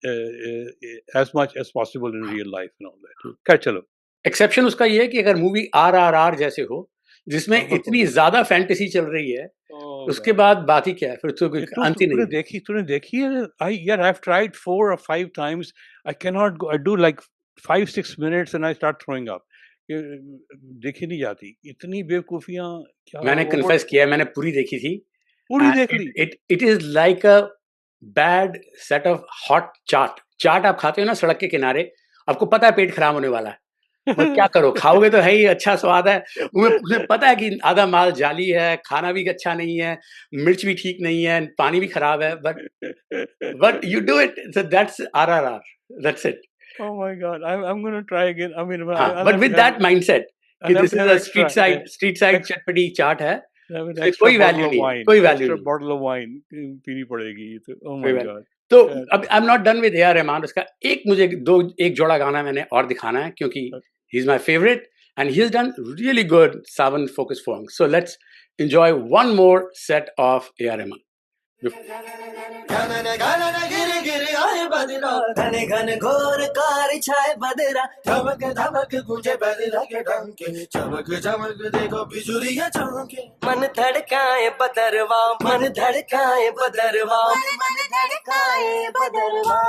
S2: as much as possible in real life and all that. खैर चलो.
S3: Exception उसका ये है कि अगर मूवी RRR जैसे हो जिसमें
S2: ओहो।
S3: इतनी ज्यादा फैंटेसी चल रही है
S2: Oh
S3: उसके
S2: God.
S3: बाद बात ही क्या है, फिर तो कोई
S2: ये तो
S3: अंत ही नहीं है।
S2: तूने देखी है? I've tried 4 or 5 times. I cannot go. I do like 5-6 minutes and I start throwing up. ये देखी नहीं जाती। इतनी बेवकूफियां क्या
S3: मैंने
S2: what
S3: कन्फेस किया है, मैंने पूरी देखी थी
S2: पूरी
S3: and
S2: देख ली।
S3: it is like a bad set of hot चाट आप खाते हो ना सड़क के किनारे, आपको पता है पेट खराब होने वाला है, मगर क्या करो, खाओगे तो है ही, अच्छा स्वाद है, उन्हें पता है कि आधा माल जाली है, खाना भी अच्छा नहीं है, मिर्च भी ठीक नहीं है, पानी भी खराब है, but you do it, so that's RRR, that's it.
S2: Oh my God, I'm going to try again. I mean,
S3: हाँ,
S2: I'll
S3: but
S2: have
S3: with
S2: to have,
S3: that mindset कि
S2: I'll have
S3: this
S2: to
S3: is
S2: have
S3: a
S2: extra,
S3: street side
S2: ex-
S3: चटपटी चाट है,
S2: have an
S3: इसमें
S2: extra
S3: कोई
S2: bottle
S3: value
S2: of
S3: नहीं है,
S2: wine,
S3: कोई value
S2: extra
S3: नहीं,
S2: bottle of wine पीनी पड़ेगी ये तो। Oh
S3: कोई
S2: my
S3: वैल्यू।
S2: God.
S3: तो
S2: Yeah.
S3: अब I am not done with AR Rahman, उसका एक जोड़ा गाना मैंने और दिखाना है क्योंकि he is my favourite and he has done really good Sawan focus song, so let's enjoy one more set of AR Rahman.
S8: गिर गिर आए बदरा, घने घने घोर कार छाए बदरा, धमक धमक गूंजे बदरा के डंके, चमक चमक देखो बिजुलियां चमके, मन धड़काए बदरवा, मन धड़काए बदरवा, मन धड़काए बदरवा।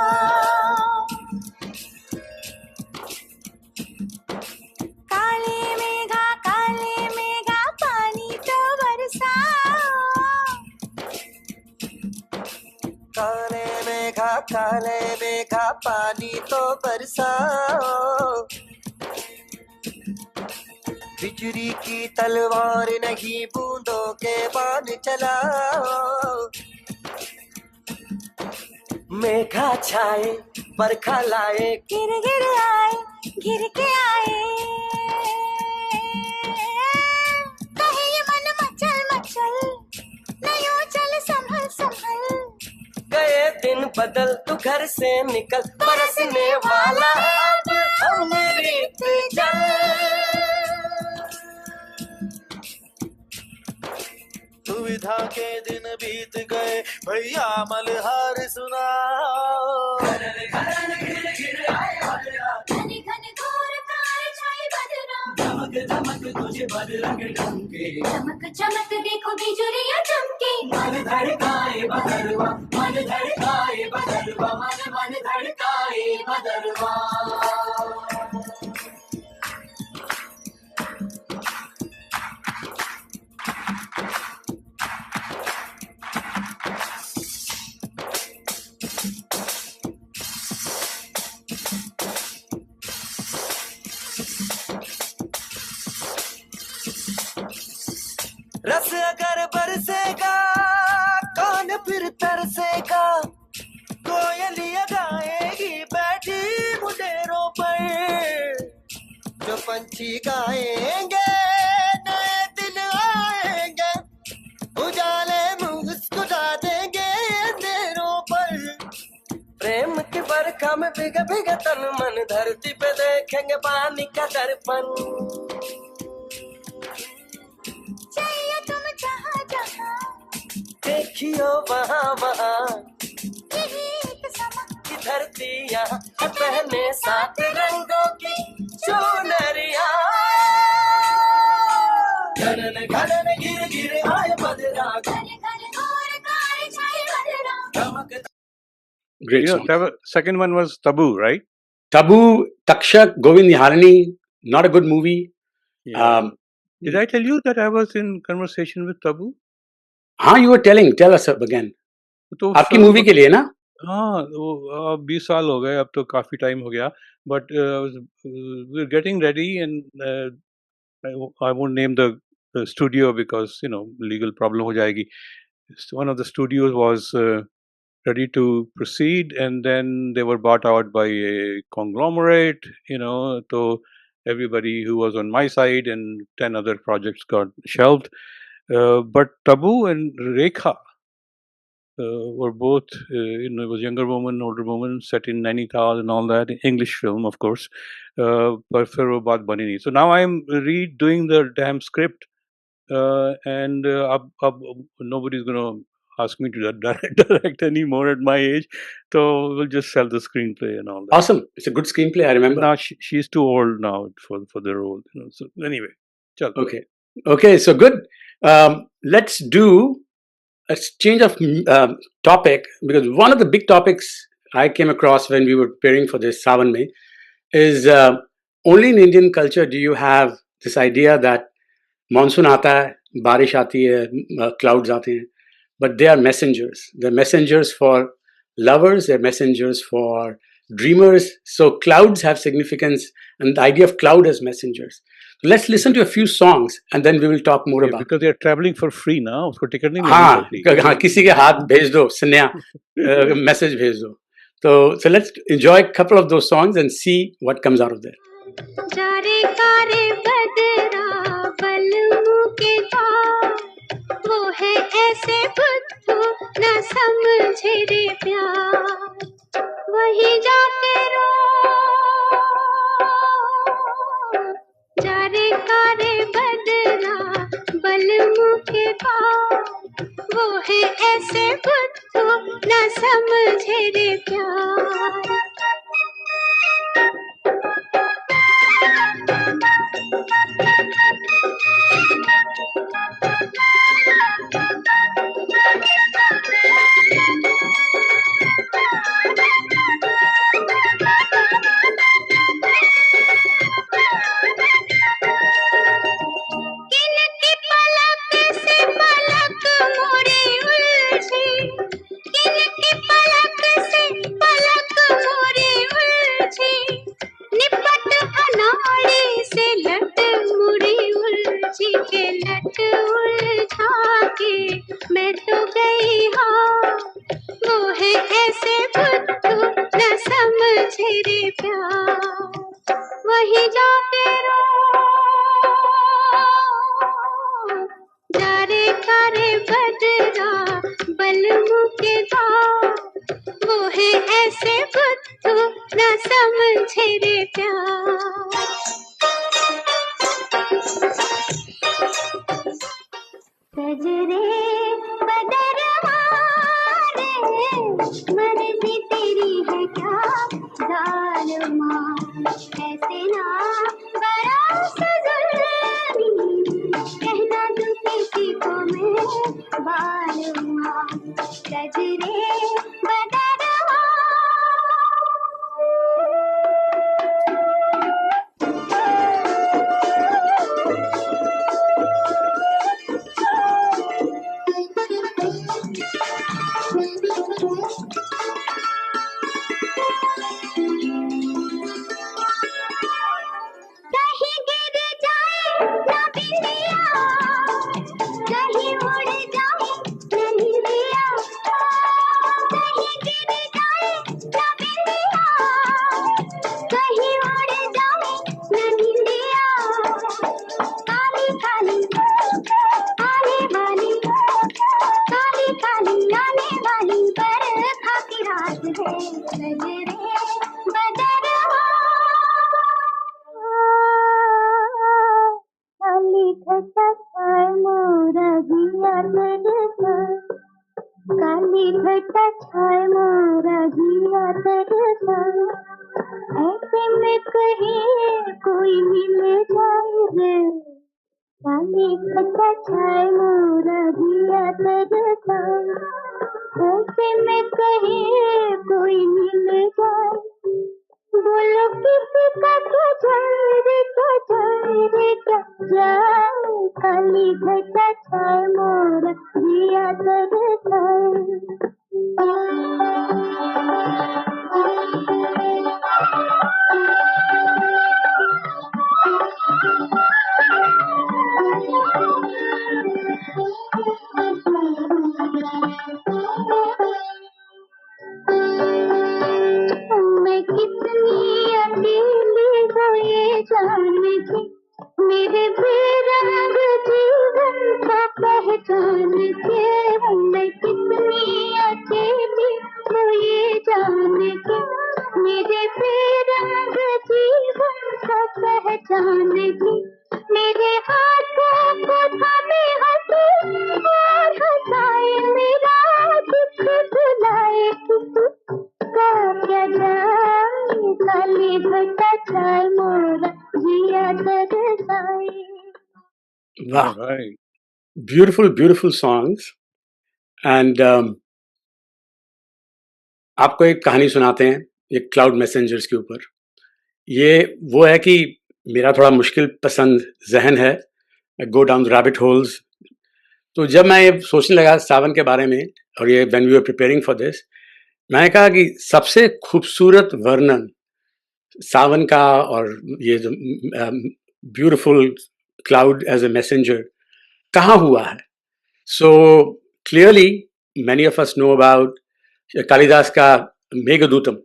S6: काले मेघा पानी तो बरसाओ,
S8: काले मेघा पानी तो बरसाओ, बिजली की तलवार नहीं बूंदों के बाण चलाओ, मेघा छाए बरखा लाए,
S6: गिर गिर आए गिर के आए, कहे ये मन मचल मचल, नहीं चल संभल संभल,
S8: गए दिन बदल तू घर से निकल, बरसने वाला अब हमने रीत जल, दुविधा के दिन बीत गए भैया मलहार सुनाओ,
S6: घने घने घोर कार छाए बदरा,
S8: धमक धमक तुझे बदला के डंके,
S6: चमक चमक देखो बिजुलियां चमके,
S8: मन धड़काए बदलवा, मन धड़काए बदलवा, मन धड़काए बदलवा। रस अगर बरसेगा कौन फिर तरसेगा, कोयलियां गाएगी बैठी मुंडेरों पर, जो पंछी गाएंगे नए दिन आएंगे, उजाले मुस्कुरा देंगे अंधेरों पर, प्रेम की बरखा में भीग भीग तन मन, धरती पे देखेंगे पानी का दर्पण,
S6: चाहिए तुम जहाँ जहाँ,
S8: देखियो वहाँ वहाँ
S6: यही एक समा,
S8: की धरती यहाँ पहने 7 रंगों की चुनरिया, घनन घनन गिर गिर आए बदरा,
S6: घने घने घोर कार छाए बदरा,
S8: धमक
S3: Great
S2: You
S3: song.
S2: know, second one was Tabu, right?
S3: Tabu, Takshak, Govind Nihalani, not a good movie.
S2: Did I tell you that I was in conversation with Tabu?
S3: हाँ, you were tell us again.
S2: तो
S3: आपकी movie के लिए ना?
S2: हाँ, वो 20 साल हो गए, अब तो काफी टाइम हो गया, but we're getting ready and I won't name the studio because legal problem हो जाएगी. So one of the studios was ready to proceed and then they were bought out by a conglomerate, so everybody who was on my side and 10 other projects got shelved. But Tabu and Rekha were both, it was younger woman, older woman, set in Nainital and all that, English film, of course. But फिर वो बात बनी नहीं. So now I'm redoing the damn script, and अब nobody's gonna ask me to direct anymore at my age. So we'll just sell the screenplay and all that.
S3: Awesome. It's a good screenplay, I remember.
S2: Now she's too old now for the role. So anyway, chalo.
S3: Okay, so good. Let's do a change of topic, because one of the big topics I came across when we were preparing for this Sawan Mein is only in Indian culture do you have this idea that monsoon aata hai, barish aati hai, clouds aate hain, but they are messengers. They're messengers for lovers, they're messengers for dreamers. So clouds have significance, and the idea of cloud as messengers. Let's listen to a few songs and then we will talk more about it.
S2: Because they're traveling for free now. उसको ticket नहीं
S3: हाँ,
S2: मिलनी पड़ती।
S3: हाँ, किसी के हाथ भेज दो, स्नेहा मैसेज भेज दो. So let's enjoy a couple of those songs and see what comes out of there.
S7: जारे कारे बदरा बलमू के पार, वो है ऐसे बुद्धू न समझे रे प्यार, वही जाके रो. जारे कारे बदरा बलमू के पार, वो है ऐसे बुद्धू न समझे रे प्यार. मैं तो गई हाँ, वो है ऐसे बुद्धू न समझे रे प्यार, वही जाके रो. जारे कारे बदरा बलमू के पार, वो है ऐसे बुद्धू न समझे रे प्यार. सजरे बदरवा रे, मर्जी तेरी है क्या जालमा, ऐसे ना बरस जुल्मी, कहना तू किसी को मैं बालमा. सजरे बदरवा काली घटा छाए मोरा जिया तरसा, ऐसे में कहीं कोई मिल जाए रे. काली घटा छाए मोरा जिया तरसा, ऐसे में कहीं कोई मिल जाए. बोलो किसी का क्या जाए, काली घटा छाए मोरा जिया तरसाए. मैं कितनी अकेली हूँ ये जान के, मेरे बेरंग जीवन को पहचान के. मैं कितनी अकेली हूँ ये जान के, मेरे बेरंग जीवन को पहचान के. मेरे हाथों को थामे हंसे और हंसाए मेरा
S3: वाह,
S2: Right.
S3: ब्यूटीफुल सॉन्ग्स एंड आपको एक कहानी सुनाते हैं एक क्लाउड मैसेंजर्स के ऊपर। ये वो है कि मेरा थोड़ा मुश्किल पसंद जहन है, गो डाउन रैबिट होल्स। तो जब मैं ये सोचने लगा सावन के बारे में और ये when we were preparing for this, मैंने कहा कि सबसे खूबसूरत वर्णन सावन का और ये जो beautiful cloud as a messenger कहाँ हुआ है। So clearly many of us know about Kalidas का मेघदूतम।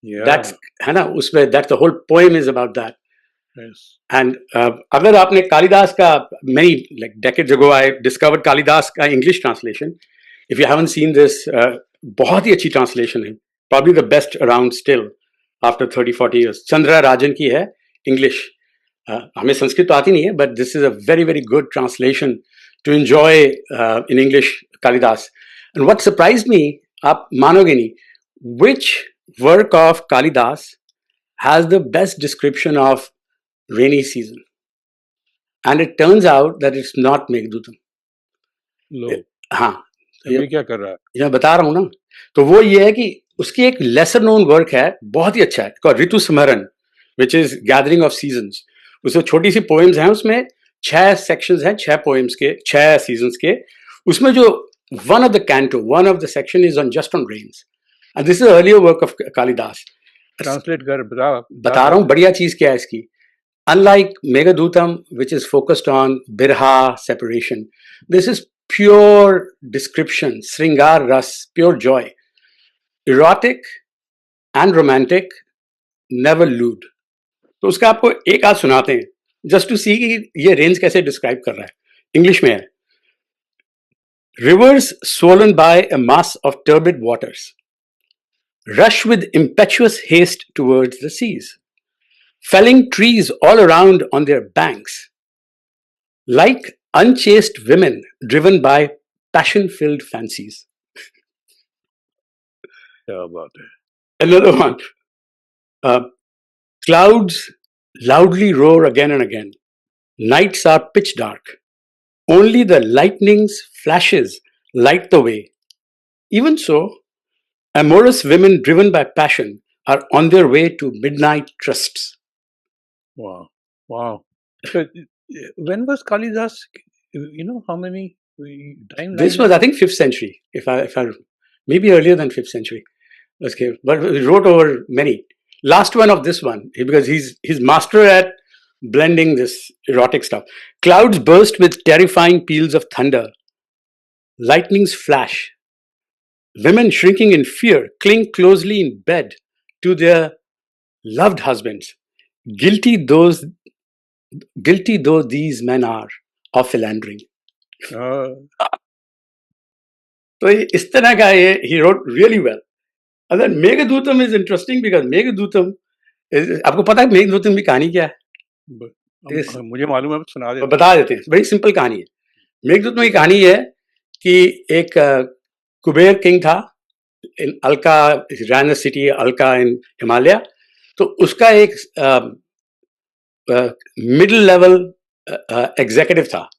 S2: Yeah.
S3: दैट्स है ना, उसमें that's the whole poem is about that.
S2: Yes.
S3: And अगर आपने कालिदास का many like decades ago I discovered Kalidas का English translation. If you haven't seen this, बहुत ही अच्छी ट्रांसलेशन है, probably the best around still after 30-40 years। Chandra राजन की है इंग्लिश। हमें संस्कृत तो आती नहीं है, but this is a very very good translation to enjoy in English Kalidas. And what surprise me, आप मानोगे नहीं, which work of Kalidas has the best description of rainy season? And it turns out that it's not Meghdootam.
S2: लो,
S3: हाँ,
S2: ये क्या कर रहा है?
S3: ये बता रहा हूँ ना। तो वो ये है कि उसकी एक लेसर नोन वर्क है, बहुत ही अच्छा है, ऋतु स्मरण, which is gathering of seasons. उसमें छोटी सी पोएम्स हैं, उसमें 6 सेक्शंस हैं, 6 पोएम्स के, 6 सीजन्स के। उसमें जो one of the section is on just on rains, and this is earlier work of Kalidas.
S2: Translate कर,
S3: बता रहा हूँ बढ़िया चीज क्या है इसकी। Unlike Meghdootam, which is focused on birha, separation, this is pure description, sringar ras, pure joy, erotic and romantic, never lewd. तो उसका आपको एक आध सुनाते हैं, just to see कि ये रेंज कैसे डिस्क्राइब कर रहा है। इंग्लिश में है, rivers swollen by a mass of turbid waters rush with impetuous haste towards the seas, felling trees all around on their banks, like unchaste women driven by passion-filled fancies.
S2: क्या बात है?
S3: Another one. Clouds loudly roar again and again. Nights are pitch dark. Only the lightning's flashes light the way. Even so, amorous women driven by passion are on their way to midnight trysts.
S2: Wow, wow. So, when was Kalidas? You know how many times?
S3: This was, I think, 5th century. If I maybe earlier than 5th century. Okay, but he wrote over many. Last one of this one, because he's master at blending this erotic stuff. Clouds burst with terrifying peals of thunder. Lightnings flash. Women shrinking in fear cling closely in bed to their loved husbands. Guilty though these men are of philandering. तो इस तरह का ये he wrote really well. And then Meghdootam is interesting because Meghdootam is, आपको पता है मेघदूतम की कहानी क्या है?
S2: मुझे मालूम है, सुना दे।
S3: बता देते हैं, बड़ी सिंपल कहानी है। मेघदूतम की कहानी है कि एक कुबेर किंग था इन अलका, रैन सिटी अलका इन हिमालय। तो उसका एक मिडिल लेवल एग्जीक्यूटिव था,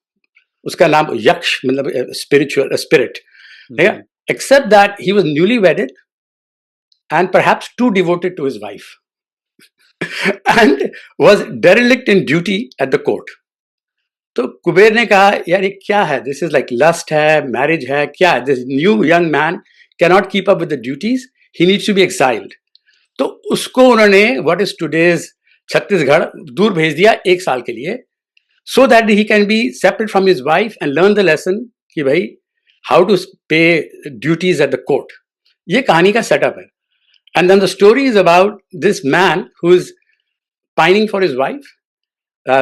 S3: उसका नाम यक्ष, मतलब spiritual spirit, except that he was newly wedded and perhaps too devoted to his wife and was derelict in duty at the court. तो कुबेर ने कहा, यार ये क्या है, दिस इज लाइक लस्ट है, मैरिज है, क्या है, this new young man cannot keep up with the duties, he needs to be exiled. तो उसको उन्होंने व्हाट इज टुडेज छत्तीसगढ़ दूर भेज दिया 1 साल के लिए, so that he can be separate from his wife and learn the lesson कि भाई how to pay duties at the court. ये कहानी का सेटअप है। And then the story is about this man who is pining for his wife,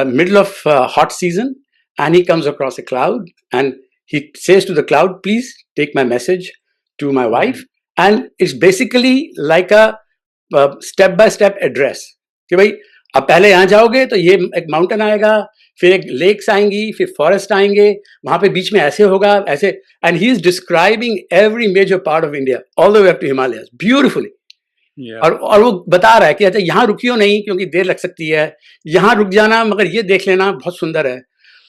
S3: middle of hot season, and he comes across a cloud and he says to the cloud, please take my message to my wife. And it's basically like a step by step address कि भाई अब पहले यहाँ जाओगे तो ये एक mountain आएगा, फिर एक लेक्स आएंगी, फिर फॉरेस्ट आएंगे, वहां पे बीच में ऐसे होगा, ऐसे। And he is describing every major part of India all the way up to Himalayas beautifully. और वो बता रहा है कि अच्छा यहाँ रुकियो नहीं क्योंकि देर लग सकती है, यहाँ रुक जाना मगर ये देख लेना बहुत सुंदर है।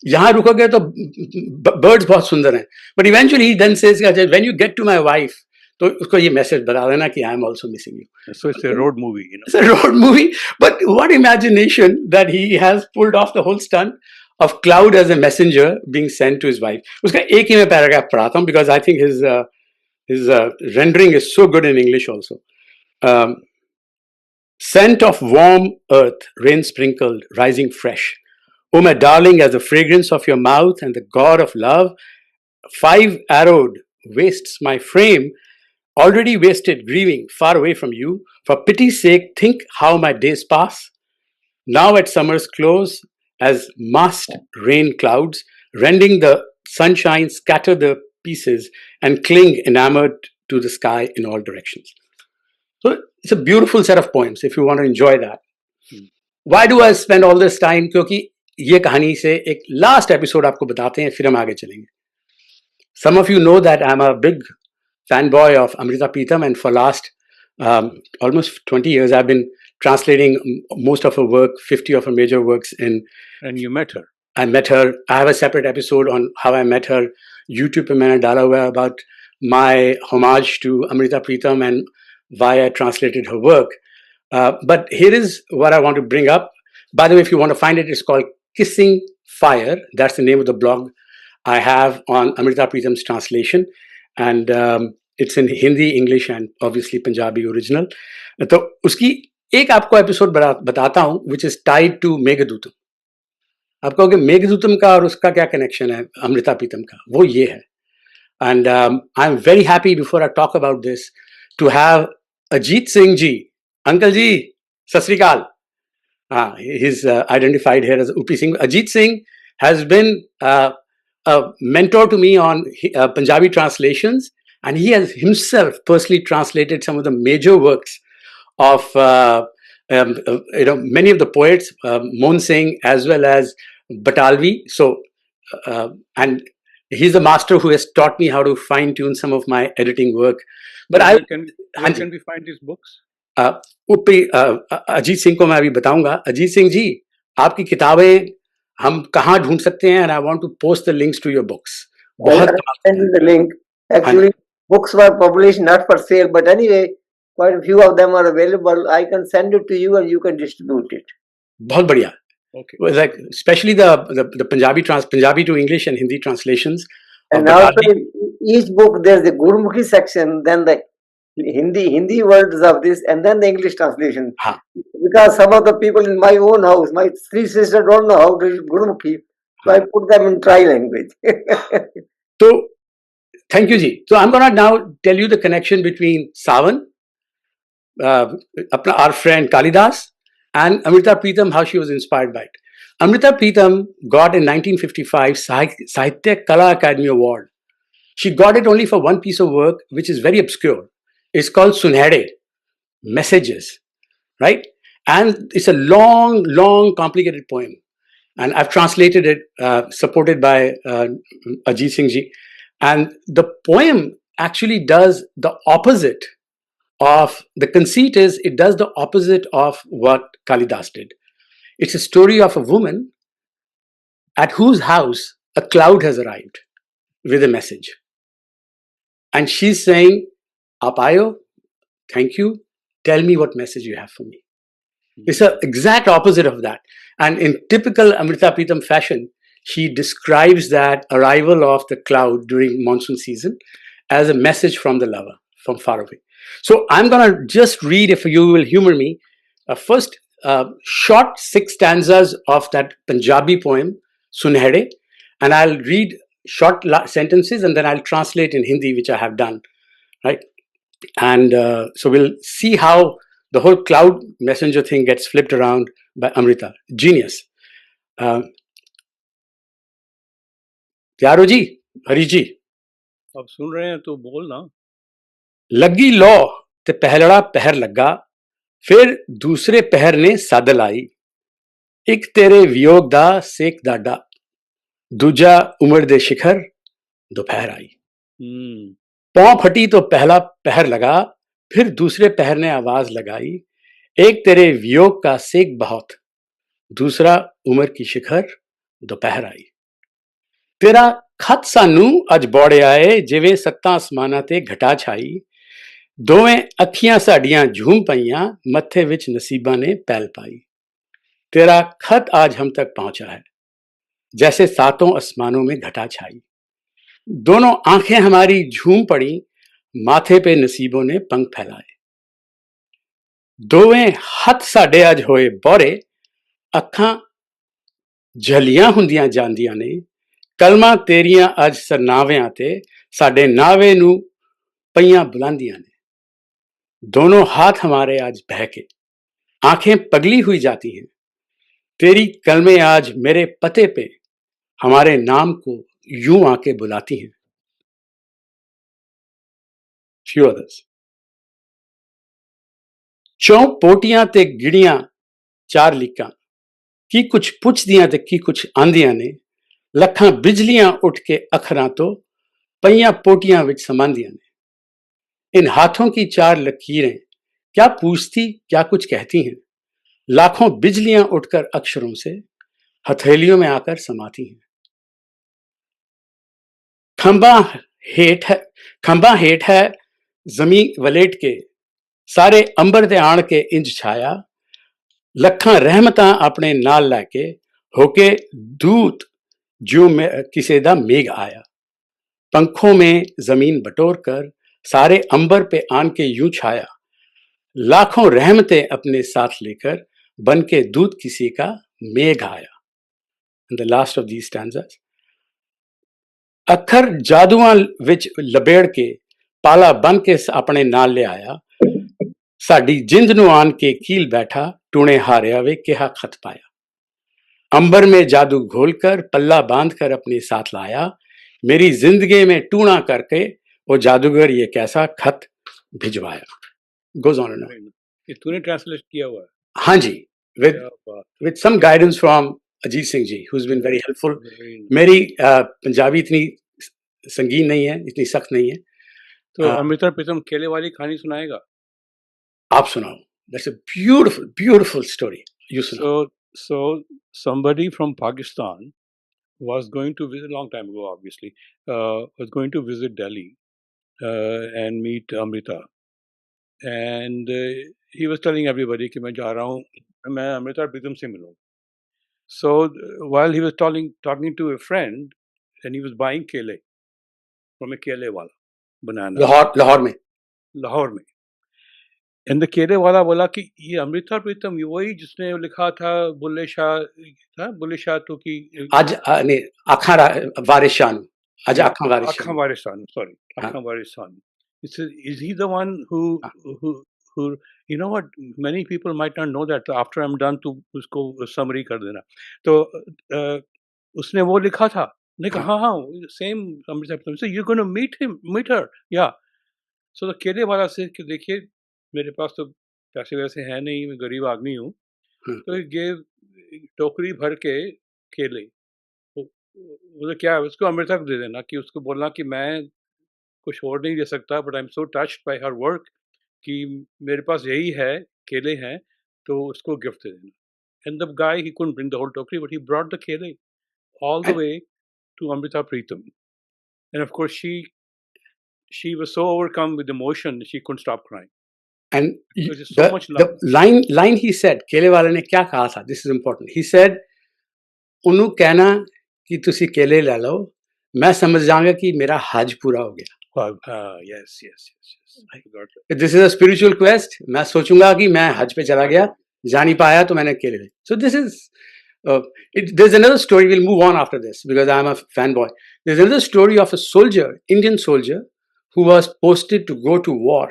S3: यहाँ रुकोगे तो बर्ड्स बहुत सुंदर हैं, but eventually he then says when you get to my wife, तो उसको ये मैसेज बता देना कि I am also missing you.
S2: So it's a road movie, you know.
S3: It's a road movie, but what imagination that he has pulled off the whole stunt of Cloud as a messenger being sent to his wife. उसका एक ही मैं paragraph पढ़ाता हूँ because I think his rendering is so good in English also. Um, Scent of warm earth, rain sprinkled, rising fresh. Oh, my darling, as the fragrance of your mouth and the god of love, 5-arrowed wastes my frame, already wasted, grieving, far away from you. For pity's sake, think how my days pass. Now at summer's close, as massed rain clouds, rending the sunshine, scatter the pieces and cling enamored to the sky in all directions. So it's a beautiful set of poems if you want to enjoy that. Why do I spend all this time? क्योंकि ये कहानी से एक last episode आपको बताते हैं, फिर हम आगे चलेंगे. Some of you know that I'm a big fanboy of Amrita Pritam, and for last almost 20 years I've been translating most of her work, 50 of her major works in.
S2: And you met her.
S3: I met her. I have a separate episode on how I met her. YouTube पे मैंने डाला हुआ है about my homage to Amrita Pritam and why I translated her work. But here is what I want to bring up. By the way, if you want to find it, it's called Kissing Fire. That's the name of the blog I have on Amrita Pritam's translation. And it's in Hindi, English, and obviously Punjabi original. तो उसकी एक आपको episode बताता हूँ, which is tied to Meghadutam. आप कहोगे मेघदूतम का और उसका क्या कनेक्शन है अमृता प्रीतम का? वो ये है. And I'm very happy, before I talk about this, to have Ajit Singh ji. Uncle ji, Sat Sri Akal. He's identified here as Upi Singh. Ajit Singh has been a mentor to me on Punjabi translations, and he has himself personally translated some of the major works of many of the poets, Mohan Singh as well as Batalvi. So, and he's the master who has taught me how to fine tune some of my editing work. But
S2: where can we find his books?
S3: Ajit Singh को मैं अभी बताऊंगा. अजीत सिंह जी, आपकी किताबें हम कहाँ ढूंढ सकते हैं? And I want to post the links to your books.
S9: I'll send you the link. Actually, books were published not for sale, but anyway, quite a few of them are available. I can send it to you and you can distribute it.
S3: बहुत बढ़िया.
S2: Okay.
S3: Well, like especially the Punjabi to English and Hindi translations.
S9: And also, each book there's the Gurmukhi section, then the Hindi words of this, and then the English translation. Because some of the people in my own house, my 3 sisters don't know how to read Gurmukhi, so I put them in Thai language.
S3: So, thank you, Ji. So, I'm gonna now tell you the connection between Sawan, our friend Kalidas, and Amrita Pritam, how she was inspired by it. Amrita Pritam got in 1955 Sahitya Kala Academy Award. She got it only for one piece of work, which is very obscure. It's called Sunhede, Messages, right? And it's a long, long, complicated poem. And I've translated it, supported by Ajit Singh ji. And the poem actually does the opposite of, the conceit is, it does the opposite of what Kalidas did. It's a story of a woman at whose house a cloud has arrived with a message. And she's saying, Aap aayo, thank you, tell me what message you have for me. It's the exact opposite of that. And in typical Amrita Pritam fashion, she describes that arrival of the cloud during monsoon season as a message from the lover, from far away. So I'm going to just read, if you will humor me, first short 6 stanzas of that Punjabi poem, Sunhede, and I'll read short sentences and then I'll translate in Hindi, which I have done, right? And so we'll see how the whole cloud messenger thing gets flipped around by Amrita. Genius. प्यारो जी, हरी जी,
S2: अब सुन रहे हैं तो बोल ना.
S3: लगी लो ते पहलड़ा पहर लगा, फिर दूसरे पहर ने सादल आई, एक तेरे वियोग दा सेक दाडा, दूजा उमड़ दे शिखर दोपहर आई. पांव फटी तो पहला पहर लगा, फिर दूसरे पहर ने आवाज लगाई, एक तेरे वियोग का सेक बहुत, दूसरा उमर की शिखर दोपहर आई. ਤੇਰਾ ਖਤ ਸਾਨੂੰ ਅੱਜ ਬੋੜਿਆ ਏ ਜਿਵੇਂ ਸੱਤਾਂ ਅਸਮਾਨਾਂ ਤੇ ਘਟਾ ਛਾਈ ਦੋਵੇਂ ਅੱਖੀਆਂ ਸਾਡੀਆਂ ਝੂਮ ਪਈਆਂ ਮੱਥੇ ਵਿੱਚ ਨਸੀਬਾਂ ਨੇ ਪੈਲ ਪਾਈ तेरा खत आज हम तक पहुंचा है जैसे सातों आसमानों में घटा छाई दोनों आंखें हमारी झूम पड़ी माथे पे नसीबों ने पंख फैलाए दोवें हथ साडे अज होए बोरे अखां झलियां हुंदियां जांदियां ने कलमां तेरियां अज सरनावियां ते साडे नावे नू पईयां बुलांदियां ने दोनों हाथ हमारे आज बहके आंखें पगली हुई जाती हैं तेरी कलमें आज मेरे पते पे हमारे नाम को यूं आके बुलाती हैं few others चौं पोटियां ते गिड़ियां चार लिकां की कुछ पुछदियां ते की कुछ आंदियां ने लखां बिजलियां उठ के अखरां तो पईयां पोटियां विच समांदियां ने इन हाथों की चार लकीरें क्या पूछती क्या कुछ कहती हैं लाखों बिजलियां उठकर अक्षरों से हथेलियों में आकर समाती हैं खंबा हेठ है जमी वलेट के सारे अंबर ते आण के इंज छाया लखां रहमतां अपने नाल लैके होके दूत जो किसे दा मेघ आया पंखों में जमीन बटोर कर सारे अंबर पे आन के यूं छाया लाखों रहमतें अपने साथ लेकर बन के दूत किसी का मेघ आया and the last of these stanzas अखर जादुआं विच लबेड़ के पाला बन के अपने नाल ले आया साडी जिंद नू आन के कील बैठा टूणे हारिया वे केहा खत पाया अंबर में जादू घोल कर पल्ला बांध कर अपने साथ लाया मेरी जिंदगी में टूणा करके वो जादूगर ये कैसा खत भिजवाया goes on and on
S2: ये तूने ट्रांसलेट किया हुआ है
S3: हाँ जी with some guidance from Ajit Singh ji who's been very helpful मेरी पंजाबी इतनी संगीन नहीं है इतनी सख्त नहीं है
S2: तो अमृता प्रीतम केले वाली कहानी सुनाएगा
S3: आप सुनाओ that's a beautiful story you सुनाओ
S2: so somebody from Pakistan was going to visit a long time ago obviously was going to visit Delhi and meet Amrita and he was telling everybody कि मैं जा रहा हूँ मैं अमृता प्रीतम से मिलूँ so while he was talking to a friend and he was buying kele from a kele wala banana Lahore में and the केले वाला बोला कि ये अमृता प्रीतम ये वही जिसने लिखा था बुल्ले शाह तो कि
S3: आज नहीं आखा वारिशान आज आखा
S2: वारिशान sorry आखा वारिशान is he the one who you know what many people might not know that after I'm done to उसको summary कर देना तो उसने वो लिखा था ने कहा हाँ same Amrita Pritam so you're going to meet her yeah so the केले वाला से कि देखिए मेरे पास तो पैसे वैसे हैं नहीं मैं गरीब आदमी हूँ तो ये टोकरी भर के केले वो क्या है उसको अमृता को दे देना कि उसको बोलना कि मैं कुछ और नहीं दे सकता but I am so touched bye her work कि मेरे पास यही है केले हैं तो उसको गिफ्ट दे देना and the guy he couldn't bring the whole टोकरी बट ही ब्रॉट द केले all the way to Amrita Pritam and of course she was so overcome with emotion she couldn't stop crying
S3: and
S2: so much love.
S3: the line he said केले वाले ने क्या कहा था this is important he said उन्हों कहना कि तुसी केले ले लो मैं समझ जाऊंगा कि मेरा हज पूरा हो गया
S2: yes
S3: this is a spiritual quest मैं सोचूंगा कि मैं हज पे चला गया जा नहीं पाया तो मैंने केले so this is there's another story we'll move on after this because I'm a fanboy there's another story of a soldier Indian soldier who was posted to go to war,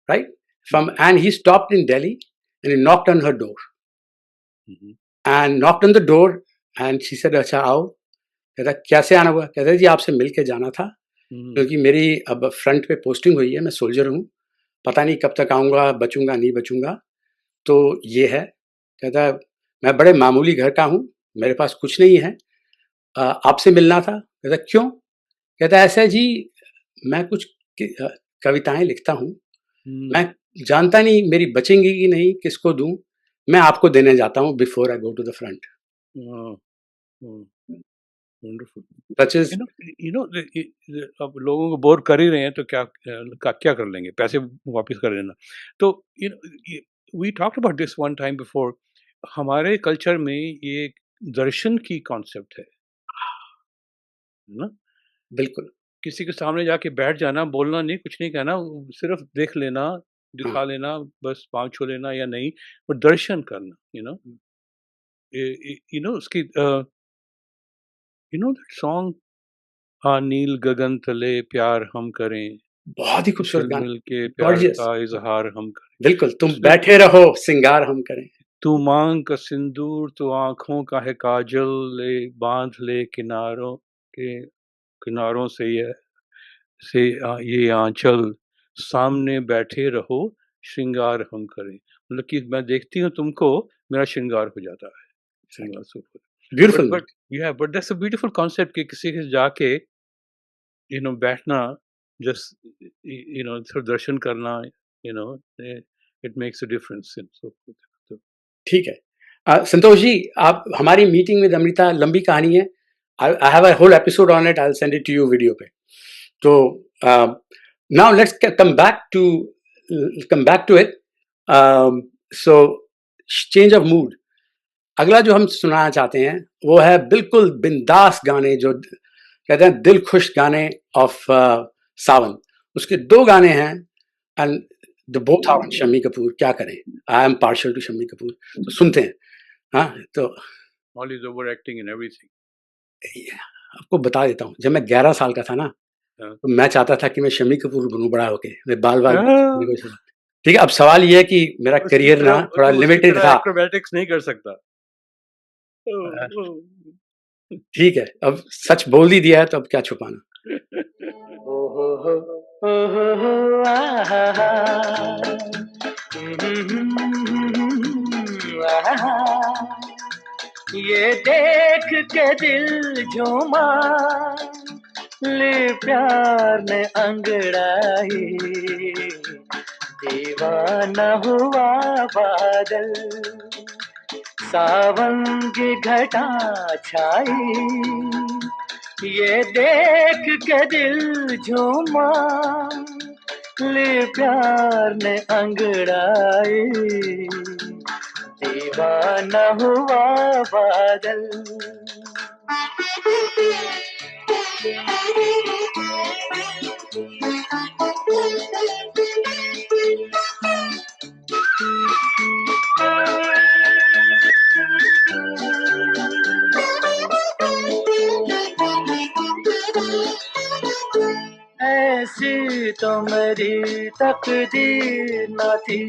S3: right? And he stopped in Delhi and he knocked on her door. And knocked on the door and she said, अच्छा आओ कहता कैसे आना हुआ कहता जी आपसे मिल के जाना था क्योंकि मेरी अब फ्रंट पे पोस्टिंग हुई है मैं सोल्जर हूँ पता नहीं कब तक आऊँगा बचूंगा नहीं बचूंगा तो ये है कहता मैं बड़े मामूली घर का हूँ मेरे पास कुछ नहीं है आपसे मिलना था कहता क्यों कहता ऐसा जी मैं कुछ कविताएं लिखता हूँ मैं जानता नहीं मेरी बचेंगी कि नहीं किसको दूं मैं आपको देने जाता हूँ before I go to the front
S2: Wonderful.
S3: Such is
S2: अब लोगों को बोर कर ही रहे हैं तो क्या कर लेंगे, पैसे वापस कर लेना। तो we talked about this one time before. हमारे कल्चर में ये दर्शन की कॉन्सेप्ट है ना,
S3: बिल्कुल
S2: किसी के सामने जाके बैठ जाना, बोलना नहीं, कुछ नहीं कहना, सिर्फ देख लेना, दिखा लेना, बस पाँव छू लेना या नहीं, और दर्शन करना, उसकी that song, हाँ नील गगन तले प्यार हम करें,
S3: बहुत ही खूबसूरत गाना,
S2: मिल के प्यार
S3: Gorgeous.
S2: का इजहार हम करें,
S3: बिल्कुल, तुम बैठे रहो सिंगार हम करें,
S2: तू मांग का सिंदूर, तू आंखों का है काजल, ले बांध ले किनारों से ये आंचल, सामने बैठे रहो श्रृंगार हम करें। मतलब कि मैं देखती हूँ तुमको, मेरा श्रृंगार हो जाता है। श्रृंगार super
S3: beautiful.
S2: but that's a beautiful concept कि किसी के जाके बैठना, just सिर्फ दर्शन करना, it makes a difference and so forth.
S3: ठीक है। संतोष जी, आप हमारी मीटिंग विद अमृता लंबी कहानी है, I have a whole episode on it, I'll send it to you video पे। तो now let's come back to it. So change of mood, अगला जो हम सुनाना चाहते हैं वो है बिल्कुल बिंदास गाने, जो कहते हैं दिल खुश गाने ऑफ सावन। उसके 2 गाने हैं and the both are Shammi Kapoor. क्या करें, I am partial to Shammi Kapoor. तो सुनते हैं। हाँ, तो
S2: All is overacting and everything.
S3: आपको बता देता हूँ, जब मैं 11 साल का था ना, तो मैं चाहता था कि मैं शम्मी कपूर बनूं बड़ा होके, मैं बाल ठीक है। अब सवाल ये है कि मेरा करियर ना थोड़ा लिमिटेड था,
S2: एक्रोबैटिक्स नहीं कर सकता।
S3: ठीक है, अब सच बोल ही दिया है तो अब क्या छुपाना।
S4: ये देख के दिल झूमा, ले प्यार ने अंगड़ाई, दीवाना हुआ बादल, सावन की घटा छाई, ये देख के दिल झूमा, ले प्यार ने अंगड़ाई, दीवाना हुआ बादल। ऐसी तो मेरी तकदीर न थी,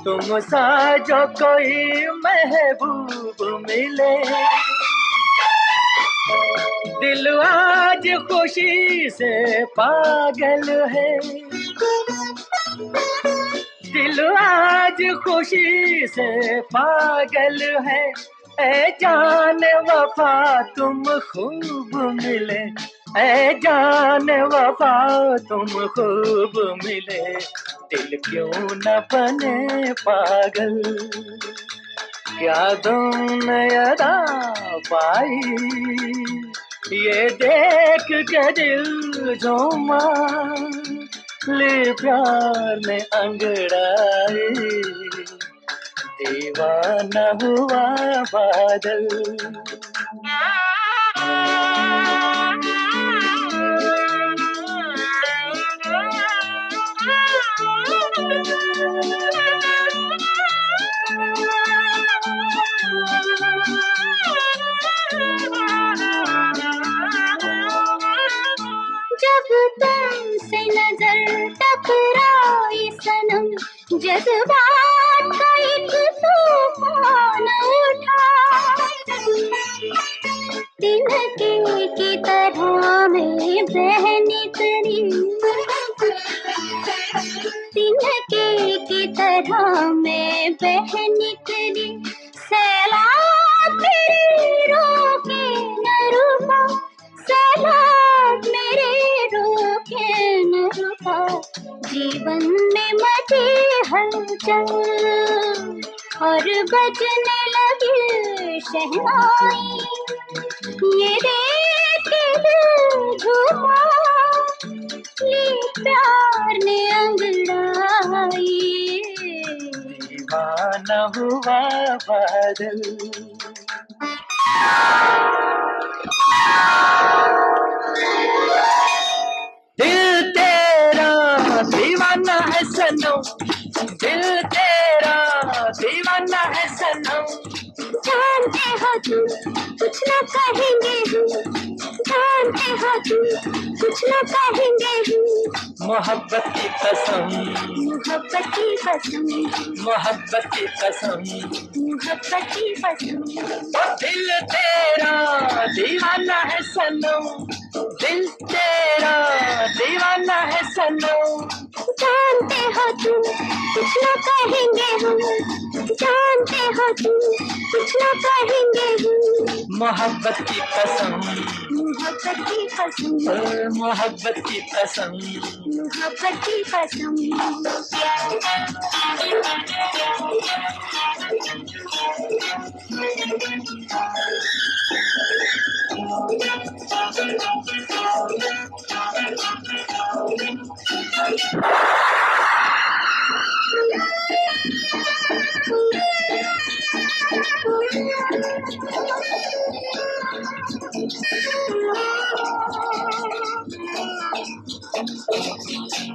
S4: तुम सा जो कोई महबूब मिले, दिल आज खुशी से पागल है, दिल आज खुशी से पागल है, ऐ जान वफा तुम खूब मिले, ऐ जान वफा तुम खूब मिले, दिल क्यों न बने पागल, क्या तुमने अदा पाई, ये देख के दिल झूमा, ले प्यार ने अंगड़ाई, दीवाना हुआ बादल।
S7: जब तुमसे नजर टकराई सनम, जज्बात का एक तूफान उठा, तिनके की तरह में बहनी करी, तिनके की तरह में बहनी करी, सैलाब मेरे रोके न रुका, सैलाब मेरे रोके न रुका, जीवन में मची हलचल और बजने लगी शहनाई, ये देख
S8: हुआ बादल। दिल तेरा दीवाना है सनम, दिल तेरा दीवाना है सनम।
S7: जानते हो तुम कुछ न कहेंगे हम, जानते हो तुम कुछ न कहेंगे हम।
S8: मोहब्बत की कसम,
S7: मोहब्बत की कसम,
S8: मोहब्बत की कसम।
S7: मोहब्बत की कसम।
S8: दिल तेरा दीवाना है सनम, दिल तेरा दीवाना है सनम।
S7: जानते हो तुम कुछ न कहेंगे हम, जानते हो तुम कुछ न कहेंगे हम।
S8: मोहब्बत की कसम,
S7: मोहब्बत की कसम,
S8: मोहब्बत की कसम।
S7: मोहब्बत की कसम।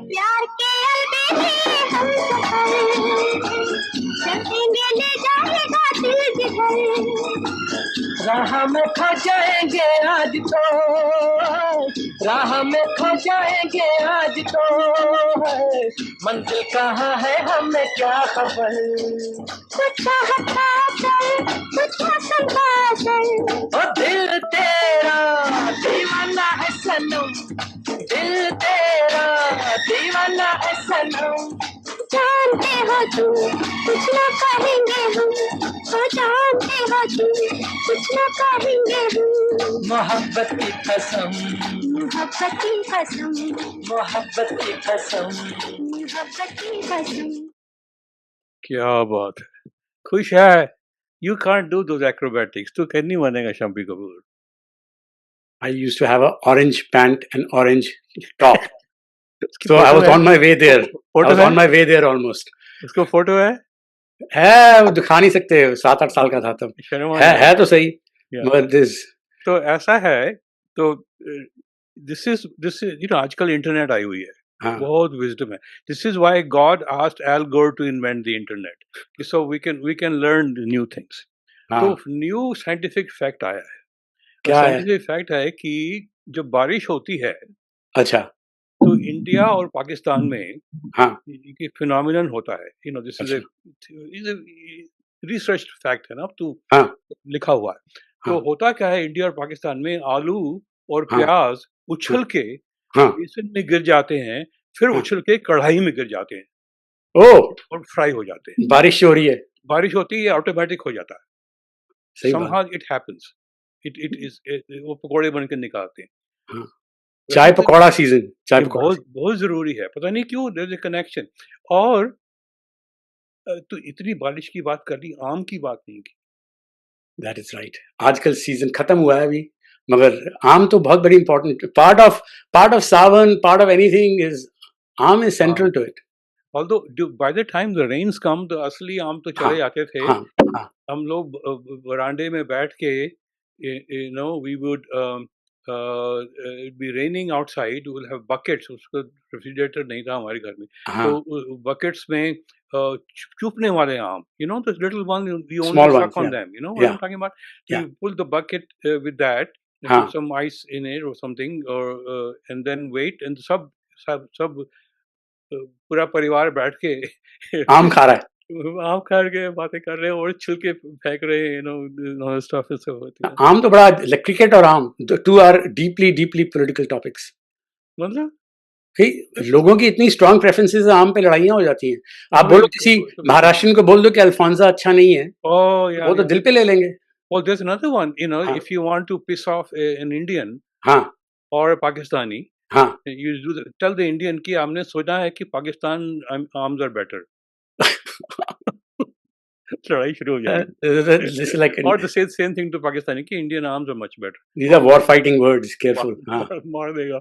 S7: प्यार के अलबेले हम सफर चलेंगे, ले जाएगा दिल जिधर।
S8: राह में खो जाएंगे आज तो, राह में खो जाएंगे आज तो। मंजिल कहाँ है हमें क्या खबर।
S7: कुछ चाहता चल, कुछ मौसम बादल।
S8: ओ दिल तेरा दीवाना है सनम, दिल तेरा दीवाना है सनम।
S7: जानते हो तुम कुछ न कहेंगे हम, ओ जानते हो तुम कुछ न कहेंगे हम।
S8: मोहब्बत की कसम,
S7: मोहब्बत की कसम,
S8: मोहब्बत की कसम।
S7: मोहब्बत की कसम।
S2: क्या बात है, खुश है। You can't do those acrobatics. तू कैसे नहीं बनेगा शम्पी Kapoor?
S3: I used to have an orange pant and orange top.
S2: उसकी
S3: So I
S2: फोटो
S3: was
S2: है?
S3: on my way there. I
S2: photo
S3: was
S2: है?
S3: on my way there almost.
S2: उसको photo है?
S3: है, वो दिखा नहीं सकते, 7-8 साल का था तब।
S2: शर्म आ रहा
S3: है तो सही,
S2: Yeah.
S3: मगर this
S2: तो ऐसा है, तो दिस इज आजकल इंटरनेट आई हुई है,
S3: हाँ,
S2: बहुत विजडम है. This is why God asked Al Gore to invent the internet, so we can learn new things.
S3: हाँ,
S2: तो न्यू साइंटिफिक फैक्ट आया है.
S3: क्या है?
S2: साइंटिफिक फैक्ट है कि जब बारिश होती है
S3: अच्छा,
S2: तो इंडिया और पाकिस्तान में
S3: हाँ,
S2: ये फिनोमिनन होता है. दिस इज
S3: अच्छा,
S2: रिसर्च फैक्ट है ना, अब तू
S3: हाँ,
S2: लिखा हुआ है. तो
S3: हाँ,
S2: होता क्या है, इंडिया और पाकिस्तान में आलू और
S3: हाँ,
S2: प्याज उछल के
S3: हाँ,
S2: बेसन में गिर जाते हैं, फिर
S3: हाँ,
S2: उछल के कढ़ाई में गिर जाते हैं
S3: ओ,
S2: और फ्राई हो जाते हैं.
S3: बारिश हो रही है,
S2: बारिश होती है, ऑटोमेटिक हो जाता है.
S3: सही बात,
S2: somehow it happens. It is वो पकोड़े बन के निकालते हैं.
S3: हाँ,
S2: वैसे
S3: चाय
S2: तो
S3: पकौड़ा सीजन, चाय
S2: ये
S3: पकौड़ा
S2: बहुत बहुत जरूरी है, पता नहीं क्यों देयर इज अ कनेक्शन. और तो इतनी बारिश की बात कर ली, आम की बात नहीं की.
S3: That is right. आजकल सीजन खत्म हुआ है अभी, मगर आम तो बहुत बड़ी important part of Sawan, part of anything is आम इज
S2: हाँ,
S3: central to it.
S2: although by the time the rains come, तो असली आम तो
S3: हाँ,
S2: चले जाते थे.
S3: हाँ, हाँ,
S2: हम लोग बरामदे में बैठ के we would it'd be raining outside, we'll have buckets. उसका रेफ्रिजरेटर नहीं था हमारे घर में,
S3: हाँ,
S2: तो buckets में चुपने वाले आम, the little one, we only
S3: small
S2: suck
S3: ones,
S2: on
S3: या,
S2: them, what I'm
S3: या,
S2: talking about.
S3: या,
S2: You pull the bucket with that and
S3: हाँ,
S2: put some ice in it or something, or and then wait, and सब पूरा परिवार बैठ के
S3: आम खा रहा है.
S2: आम खा के बातें कर रहे हैं और छिलके फेंक रहे हैं, स्टफ सब होती है.
S3: आम तो बड़ा, क्रिकेट और आम, two are deeply political topics.
S2: मतलब
S3: कि लोगों की इतनी स्ट्रांग प्रेफरेंसेस, आम पे लड़ाइयाँ हो जाती हैं. आप
S2: वही
S3: बोलो किसी महाराष्ट्रियन को बोल दो कि अल्फोंसा अच्छा नहीं है,
S2: oh yeah,
S3: वो तो
S2: yeah.
S3: दिल पे ले लेंगे.
S2: Well, there's another one,
S3: हाँ,
S2: if you want to piss off an Indian
S3: हाँ,
S2: or a Pakistani,
S3: हाँ.
S2: you tell the Indian कि हमने सोचा है कि पाकिस्तान arms are better. लड़ाई शुरू हो जाएगी.
S3: This is like
S2: Or the same thing to Pakistani कि Indian arms are much better.
S3: these are war fighting words. Careful. हाँ.
S2: मार देगा.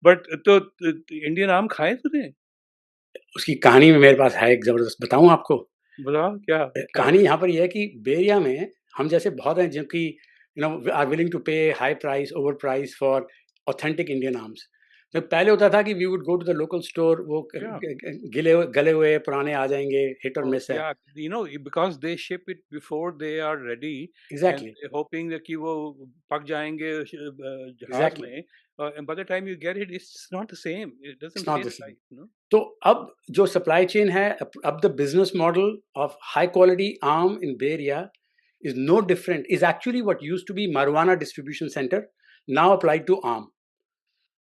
S2: but तो इंडियन आम खाए तूने?
S3: उसकी कहानी में मेरे पास है एक जबरदस्त, बताऊं आपको.
S2: बताओ क्या
S3: कहानी यहाँ पर ये है कि बेरिया में हम जैसे बहुत हैं जो कि are willing to pay high price over price for authentic Indian arms. तो पहले होता था कि we would go to the local store, वो
S2: Yeah.
S3: गले हुए पुराने आ जाएंगे, हिट और मिस है।
S2: Yeah, because they ship it before they are ready, and
S3: exactly
S2: they're hoping that कि वो पक जाएंगे जहाज
S3: एग्जैक्टली
S2: में, and by the time you get it, it's not the same. It
S3: it's
S2: doesn't
S3: not the
S2: taste
S3: same.
S2: right.
S3: तो अब जो supply chain है, अब the business model of high quality arm in Bay Area is no different, is actually what used to be marijuana distribution center now applied to arm।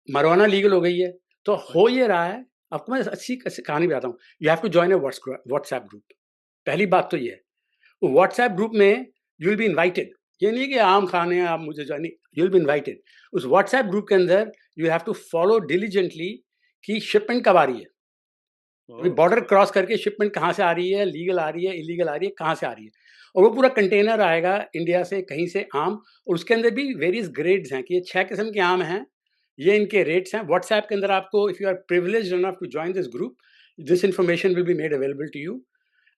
S3: marijuana legal हो गई है, तो हो ये रहा है। आपको मैं अच्छी कहानी बताता हूँ। You have to join a WhatsApp group. पहली बात तो ये है, व्हाट्सएप ग्रुप में यू विल बी इनवाइटेड। ये नहीं कि आम खाने हैं आप मुझे join, you will be invited. उस व्हाट्सएप ग्रुप के अंदर you have to follow diligently कि शिपमेंट कब आ रही है, बॉर्डर क्रॉस करके शिपमेंट कहाँ से आ रही है, लीगल आ रही है, इलीगल आ रही है, कहाँ से आ रही है। और वो पूरा कंटेनर आएगा इंडिया से कहीं से आम, और उसके अंदर भी वेरियस ग्रेड्स हैं कि ये 6 किस्म के आम हैं, ये इनके रेट्स हैं। व्हाट्सएप के अंदर आपको, if you are privileged enough to join this group, this information will be made available to you.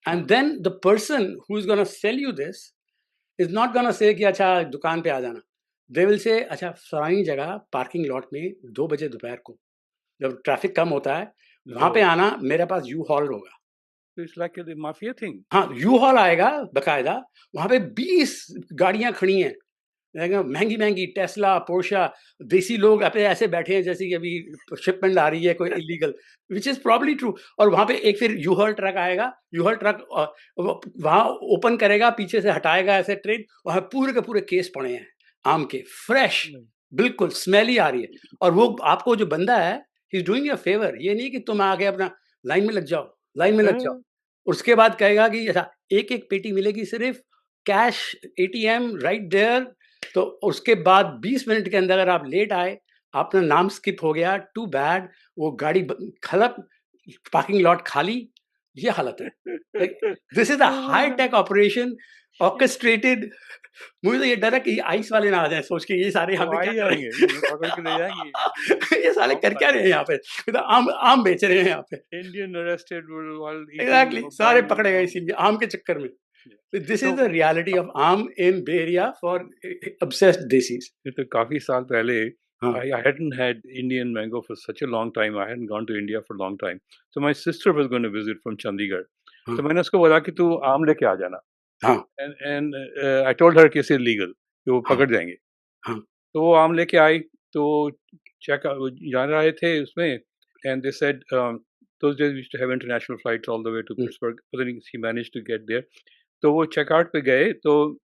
S3: And then the person who is gonna sell you this is not gonna say कि अच्छा दुकान पे आ जाना। They will say अच्छा फलानी जगह parking lot में 2 बजे दोपहर को जब ट्रैफिक कम होता है वहां पे आना, मेरे पास यू हॉल होगा।
S2: It's like the mafia thing.
S3: हाँ, यू हॉल आएगा बकायदा, वहां पे 20 गाड़ियां खड़ी हैं, महंगी महंगी टेस्ला पोर्शा। देसी लोग अपने ऐसे बैठे हैं जैसे कि अभी शिपमेंट आ रही है कोई illegal, which is probably true. और वहां पे एक फिर यू हॉल ट्रक आएगा, यू हॉल ट्रक वहां ओपन करेगा, पीछे से हटाएगा ऐसे ट्रेन, वहां पूरे के पूरे केस पड़े हैं आम के, फ्रेश, बिल्कुल स्मेली आ रही है। और वो आपको जो बंदा है, he is doing a favour. ये नहीं कि तुम आगे अपना लाइन में लग जाओ, लाइन में लग जाओ। उसके बाद कहेगा कि अच्छा एक एक पेटी मिलेगी सिर्फ, कैश एटीएम राइट देयर। तो उसके बाद 20 मिनट के अंदर अगर आप लेट आए, आपका नाम स्किप हो गया, टू बैड, वो गाड़ी खलप, पार्किंग लॉट खाली, ये हालत है। This is a high tech operation orchestrated. मुझे तो ये डर है कि आइस वाले ना आ जाए सोच के ये सारे यहाँ पे क्या कर रहे हैं,
S2: पकड़ के ले जाएंगे।
S3: ये साले कर क्या रहे हैं यहाँ पे, तो आम आम बेच रहे हैं यहाँ पे।
S2: Indian arrested while eating
S3: exactly, सारे
S2: buying
S3: पकड़े गए
S2: alcohol.
S3: इसीलिए आम के चक्कर में। दिस इज
S2: तो
S3: द रियलिटी ऑफ आम इन Bay area for obsessed desis.
S2: ये तो काफी साल पहले,
S3: हाँ।
S2: I hadn't had Indian mango for such a long time. I hadn't gone to India for a long time. So my sister was going to visit from Chandigarh.
S3: हाँ।
S2: तो मैंने उसको बोला कि तू आम लेके आ जाना।
S3: हाँ।
S2: And I told her कि it's illegal, कि वो
S3: हाँ।
S2: पकड़ जाएंगे।
S3: हाँ।
S2: तो वो आम लेके आई, तो चेक जा रहे थे उसमें, and they said those days we used to have international flights all the way to Pittsburgh. पता नहीं she managed to get there. तो वो चेकआउट पे गए, तो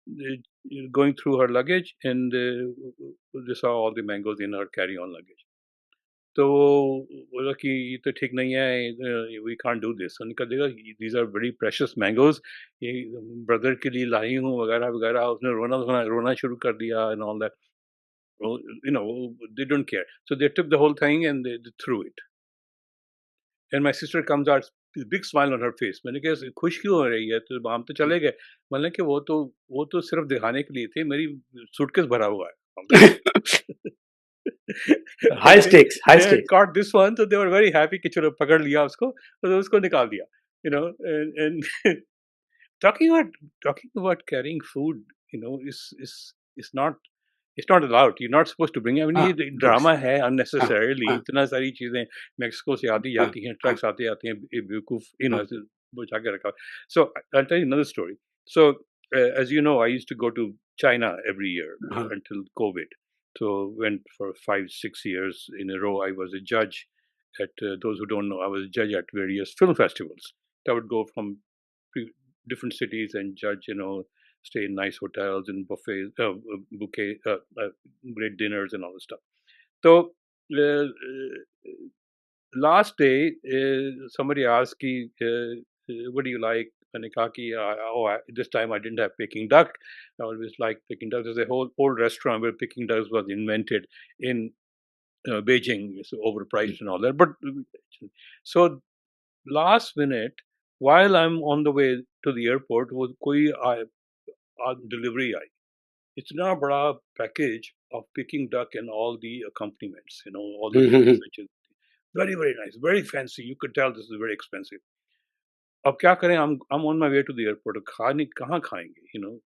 S2: going through her luggage and they saw all the mangoes in her carry-on luggage. तो वो बोला कि ये तो ठीक नहीं है, we can't do this. उन्होंने कहा देखा, these are very precious mangoes, ये ब्रदर के लिए लाई हूँ वगैरह वगैरह। उसने रोना शुरू कर दिया and all that. They don't care. So they took the whole thing and they threw it. And my sister comes out, big smile on her face. मैंने कहा खुश क्यों हो रही है, तो हम तो चले गए। मैंने कि वो तो सिर्फ दिखाने के लिए थे, मेरी सूटकेस भरा हुआ है।
S3: High stakes, high
S2: They had
S3: stakes.
S2: caught this one, so they were very happy कि चलो पकड़ लिया उसको, तो उसको निकाल दिया, and talking about carrying food, is not, it's not allowed. You're not supposed to bring it. I mean,
S3: हाँ,
S2: ये ड्रामा है unnecessarily.
S3: हाँ।
S2: इतना सारी चीजें मैक्सिको से आती जाती हैं, ट्रक्स आते आते हैं, बेवकूफ, ऐसे बुझा के रखा। So I'll tell you another story. So as you know, I used to go to China every year until COVID. So went for 5-6 years in a row. I was a judge at those who don't know, I was a judge at various film festivals. I would go from different cities and judge, stay in nice hotels and buffets, great dinners and all this stuff. So last day, somebody asked, what do you like? And this time I didn't have Peking duck. I always liked Peking duck. There's a whole old restaurant where Peking duck was invented in Beijing. It's overpriced and all that. But so last minute, while I'm on the way to the airport, was koi delivery आई। इतना बड़ा package of Peking duck and all the accompaniments, all the dishes, which is very, very nice, very fancy. You could tell this is very expensive. अब क्या करें, I'm on my way to the airport, कहाँ खाएंगे, you know.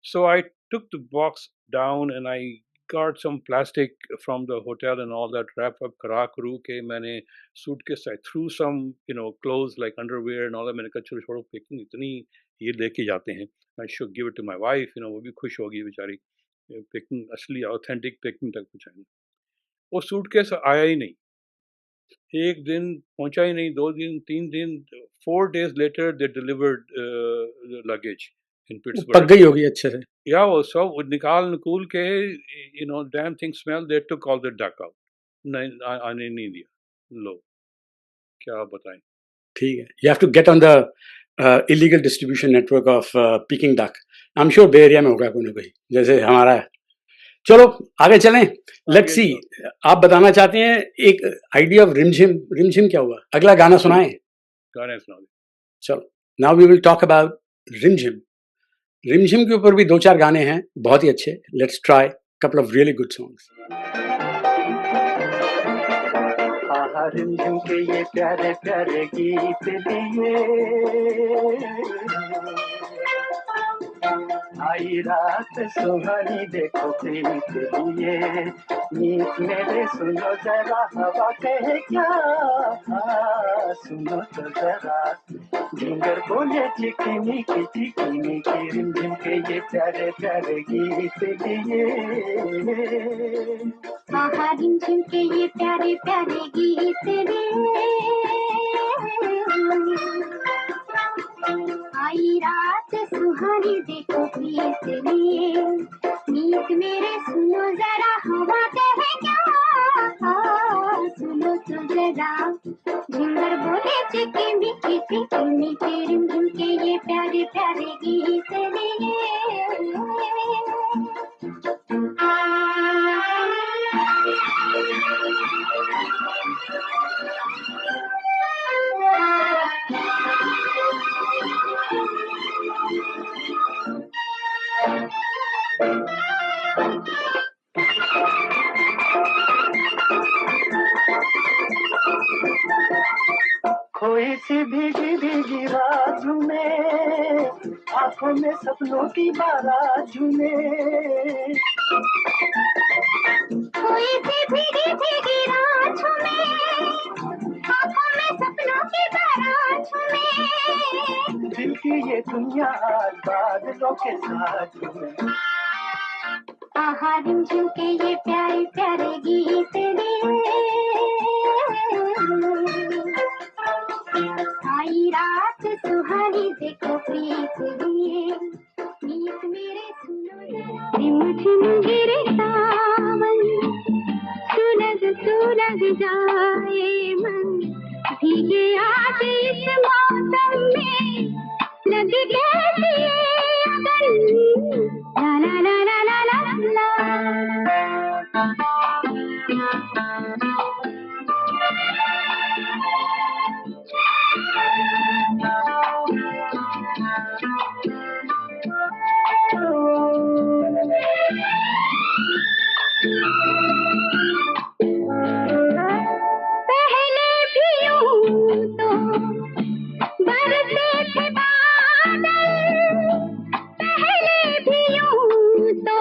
S2: So I took the box down and I got some plastic from the hotel and all that, wrap up करा करू के मैंने suitcase, I threw some, you know, clothes like underwear and all that. मैंने कहा चलो छोड़ो, packing इतनी ये लेके जाते हैं, I should give it to my wife, you know, वो भी खुश होगी बेचारी, packing असली authentic packing तक पहुँचाएंगे. वो suitcase आया ही नहीं, एक दिन पहुंचा ही नहीं, 2 दिन, 3 दिन, 4 days later they delivered the luggage in
S3: पक
S2: Pittsburgh.
S3: गई होगी अच्छे से।
S2: या वो सब निकाल नकूल के, you know, damn thing smell, they took all the duck out. नहीं, आने नहीं दिया. लो, क्या बताएं.
S3: ठीक है, you have to get on the illegal distribution network of Peking duck. I'm sure Bay Area में होगा कोई ना कोई, जैसे हमारा है. चलो आगे चलें. Let's see. आप बताना चाहते हैं एक आइडिया ऑफ रिमझिम. रिमझिम क्या हुआ? अगला गाना सुनाएं.
S2: गाने सुना दे.
S3: चलो, now we will talk about रिमझिम. रिमझिम के ऊपर भी 2-4 गाने हैं बहुत ही अच्छे. Let's try couple of really good songs.
S4: आहा रिमझिम के ये प्यारे प्यारे गीत लिए आई रात सुहानी देखो प्रीत लिए मीत मेरे सुनो जरा हवा कहे क्या सुनो तो जरा झिंगर बोले चिकनी की रिमझिम के ये प्यारे प्यारे गीत लिए
S7: आहा रिमझिम के ये प्यारे प्यारे गीत रे आई रात सुहानी देखो प्रीत रे मीत मेरे सुनो जरा हवा कहे क्या सुनो तो जरा झिंगर बोले चिकनी की रिमझिम के ये प्यारे प्यारे गीत रे
S4: खोई सी भीगी भीगी रात में आंखों में सपनों की बारात झूमे
S7: कोई सी भीगी भीगी रात में आंखों में सपनों की बारात में
S4: दिल की ये दुनिया आज बादलों के साथ झूमे
S7: आहा रिमझिम के ये प्यारे प्यारे गीत रे आई रात सुहानी देखो प्रीत लिए मीत मेरे सुनो जरा रिमझिम गिरे सावन सुलग सुलग जाए मन भीगे आज इस मौसम में लग कैसी अगन ला ला ला ला ला ला पहले भी यूं तो बरसे थे बादल पहले भी यूं तो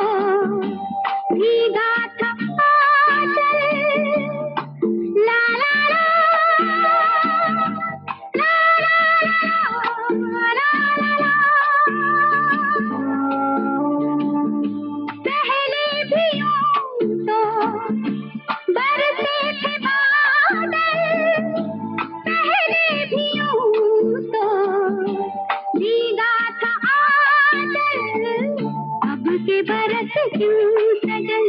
S7: भीगा था आंचल ला ला ला ला ला ला पहले भी यूं तो बरसे थे बादल पहले भी यूं तो भीगा था आंचल अब के बरस क्यों सजन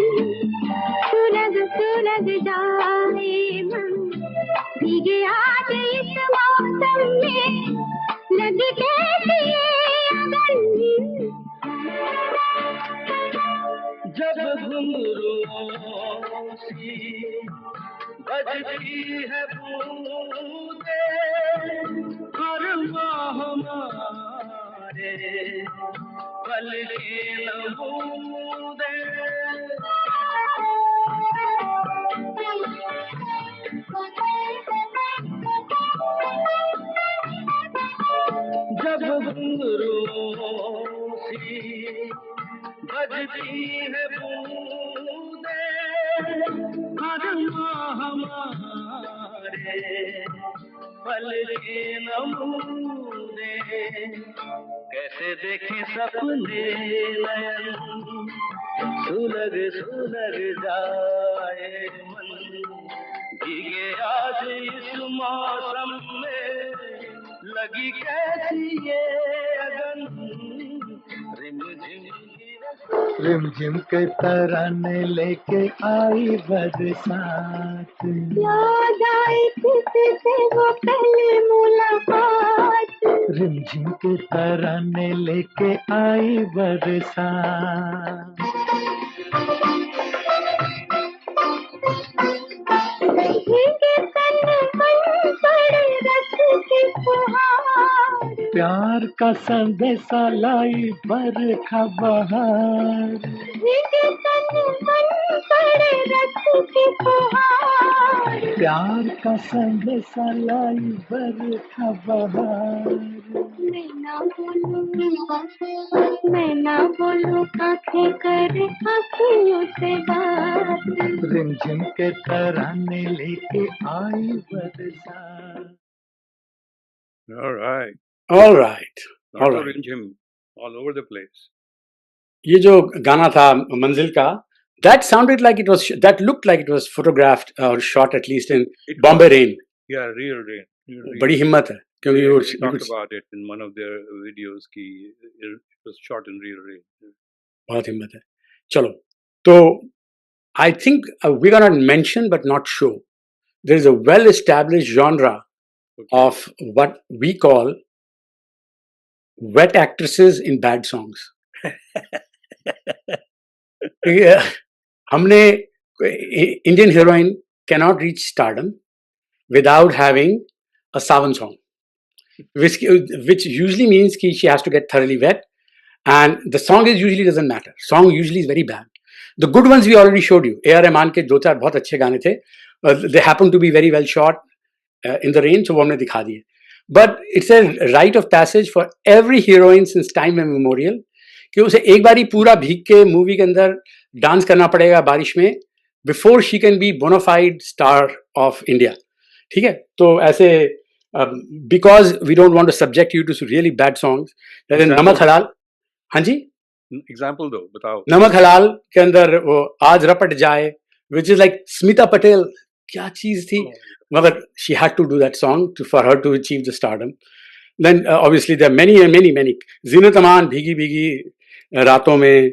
S7: सुलग सुलग जाए मन भीगे आज इस मौसम में लग कैसी अगन
S4: जब घुंघरूओं सी बजती है बूंदे हर माह हमारे पल के नमूदे है बूंदे हर माह हमारे पल के नमूने कैसे देखे सपने नयन सुलग सुलग जाए मन भीगे आज इस मौसम में लगी कैसी ये अगन रिमझिम के तराने लेके आई बरसात
S7: याद आई तुझसे वो पहली मुलाकात
S4: रिमझिम के तराने लेके आई बरसात
S7: भीगे तन मन पर रस के फुहार
S4: प्यार का संदेशा लाई बरखा बहार
S7: भीगे तन मन पर रस के फुहार
S4: प्यार का संदेशा लाई बरखा बहार
S7: मैं ना बोलूं आंखें करे आंखियों से बात
S4: रिमझिम के तराने लेके आई बरसात
S2: All right.
S3: All right.
S2: Lot
S3: All
S2: of
S3: right.
S2: Rinjim all over the place.
S3: ये जो गाना था मंजिल का, that sounded like it was, that looked like it was photographed or shot at least in
S2: It
S3: Bombay
S2: was-
S3: Rain.
S2: Yeah, Real Rain. Real Rain.
S3: बड़ी हिम्मत है क्योंकि
S2: They
S3: वो
S2: talked
S3: बिल्कुल
S2: about it in one of their videos कि it was shot in Real Rain.
S3: बहुत हिम्मत है. चलो, तो I think we're gonna mention but not show. There is a well-established genre
S2: Okay.
S3: of what we call wet actresses in bad songs. Yeah, हमने Indian heroine cannot reach stardom without having a sawan song, which usually means कि she has to get thoroughly wet, and the song is usually doesn't matter. Song usually is very bad. The good ones we already showed you. A.R. Rahman के दो चार बहुत अच्छे गाने थे. They happen to be very well shot in the rain, so वो हमने दिखा दिए. But it's a rite of passage for every heroine since time immemorial कि उसे एक बारी पूरा भीग के मूवी के अंदर डांस करना पड़ेगा बारिश में before she can be bona fide star of India. ठीक है? तो ऐसे because we don't want to subject you to really bad songs. जैसे
S2: Example?
S3: नमक हलाल, हाँ जी,
S2: Example दो, बताओ.
S3: नमक हलाल के अंदर वो आज रपट जाए, which is like Smita Patel, क्या चीज थी, मगर she had to do that song for her to achieve the stardom. Then obviously there are many Zinat Aman, भीगी भीगी रातों में,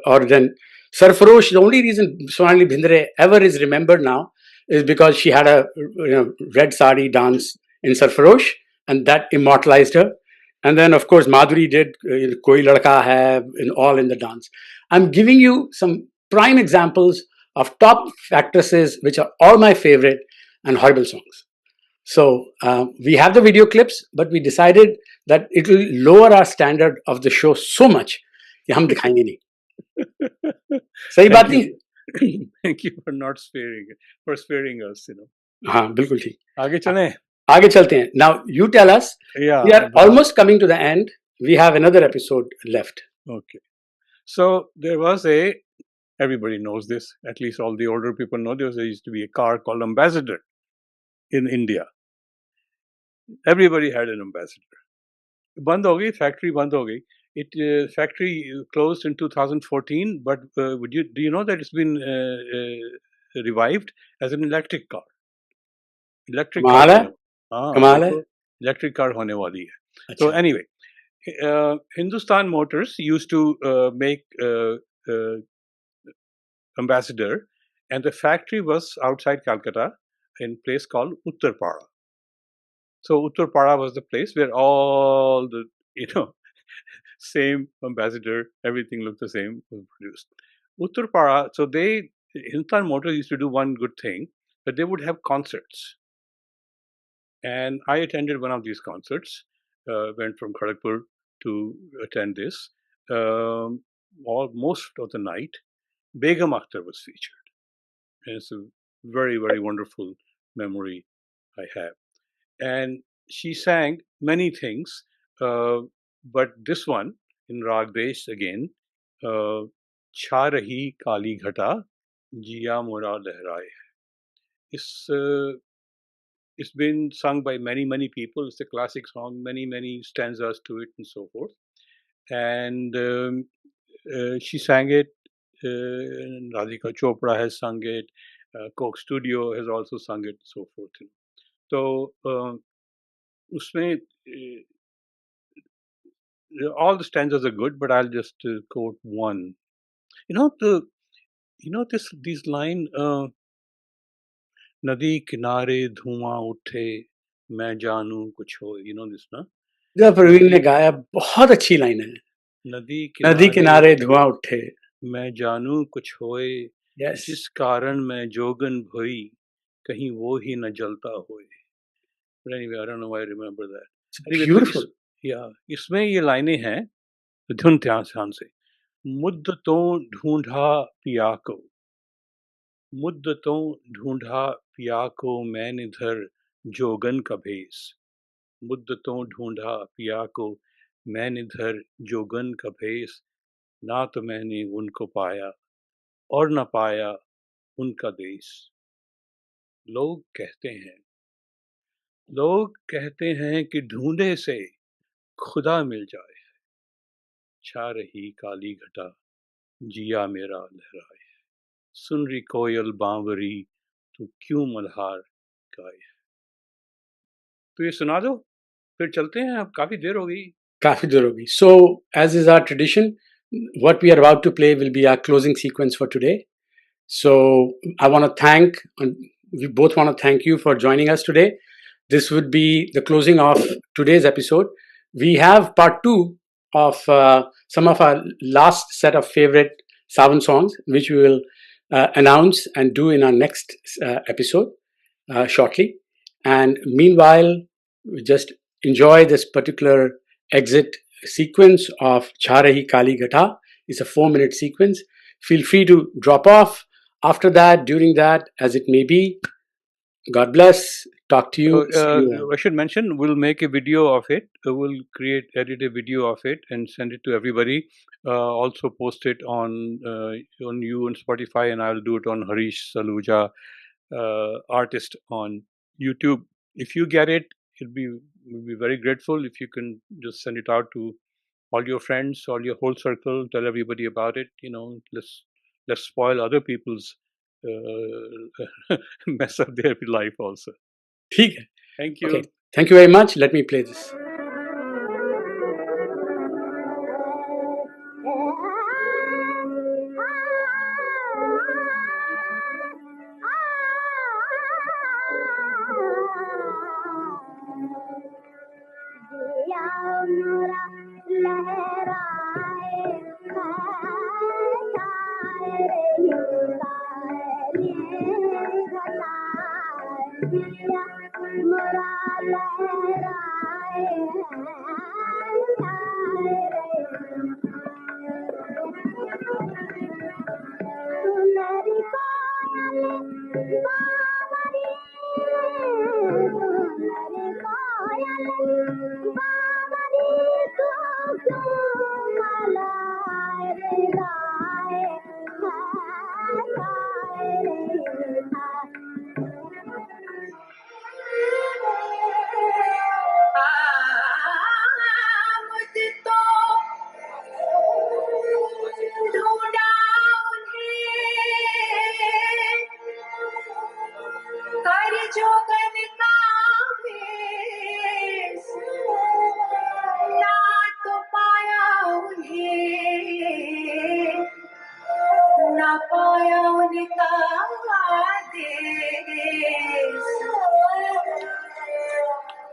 S3: और then Sarfarosh. The only reason Sonali Bhindre ever is remembered now is because she had a red sari dance in Sarfarosh, and that immortalized her. And then of course Madhuri did Koi Ladka Hai in all in the dance. I'm giving you some prime examples of top actresses which are all my favorite and horrible songs. So we have the video clips, but we decided that it will lower our standard of the show so much कि हम दिखाएंगे नहीं. सही बात नहीं?
S2: Thank you for not sparing us, you know.
S3: हाँ, बिल्कुल ठीक.
S2: आगे चलें.
S3: आगे चलते हैं. Now you tell us.
S2: Yeah.
S3: We are almost coming to the end. We have another episode left.
S2: Okay. So there was everybody knows this, at least all the older people know, there used to be a car called Ambassador in India. Everybody had an Ambassador. बंद हो गई, factory बंद हो गई. Factory closed in 2014, but do you know that it's been revived as an electric car? Electric
S3: कमाल है,
S2: car. हाँ,
S3: कमाल है.
S2: Electric car होने वाली है.
S3: अच्छा.
S2: So anyway, Hindustan Motors used to make Ambassador, and the factory was outside Calcutta in a place called Uttarpara. So Uttarpara was the place where all the same Ambassador, everything looked the same, was produced. Uttarpara, so Hindustan Motors used to do one good thing, that they would have concerts. And I attended one of these concerts, went from Kharagpur to attend this. Most of the night, Begum Akhtar was featured. And it's a very, very wonderful memory I have. And she sang many things, but this one in Rag Desh again, छा रही काली घटा जिया मोरा लहराए. It's been sung by many people. It's a classic song, many stanzas to it and so forth. And she sang it. Radhika Chopra has sung it. Coke Studio has also sung it, so forth. So उसमें all the stanzas are good, but I'll just quote one. These line, नदी किनारे धुआं उठे मैं जानू कुछ हो, this ना.
S3: जो प्रवीण ने गाया, बहुत अच्छी लाइन है. नदी किनारे धुआं उठे
S2: मैं जानू कुछ होए,
S3: Yes.
S2: जिस कारण मैं जोगन भई कहीं वो ही न जलता होए. But anyway, I don't know why I remember that. Anyway,
S3: Beautiful.
S2: इसमें ये लाइनें हैं, धुन ध्यान से. मुद्दतों ढूंढा पिया को, मुद्दतों ढूंढा पिया को मैंने धर जोगन का भेस. मुद्दतों ढूंढा पिया को मैंने धर जोगन का भेस. ना तो मैंने उनको पाया और न पाया उनका देश. लोग कहते हैं कि ढूंढे से खुदा मिल जाए. छा रही काली घटा जिया मेरा लहराए. सुन रही कोयल बांवरी तू क्यों मल्हार गाए. तो ये सुना दो, फिर चलते हैं. अब काफी देर हो गई.
S3: So, as is our tradition, what we are about to play will be our closing sequence for today. So, we both want to thank you for joining us today. This would be the closing of today's episode. We have part 2 of some of our last set of favorite Savan songs, which we will announce and do in our next episode shortly. And meanwhile, we just enjoy this particular exit sequence of Cha Rahi Kali Ghata. It's a 4-minute sequence. Feel free to drop off after that, during that, as it may be. God bless. Talk to you.
S2: I should mention, we'll make a video of it. We'll edit a video of it and send it to everybody. Also post it on you on Spotify, and I'll do it on Harish Saluja, artist, on YouTube. If you get it, we'll be very grateful if you can just send it out to all your friends, all your whole circle. Tell everybody about it. Let's spoil other people's mess up their life also.
S3: ठीक है.
S2: Thank you.
S3: Okay. Thank you very much. Let me play this.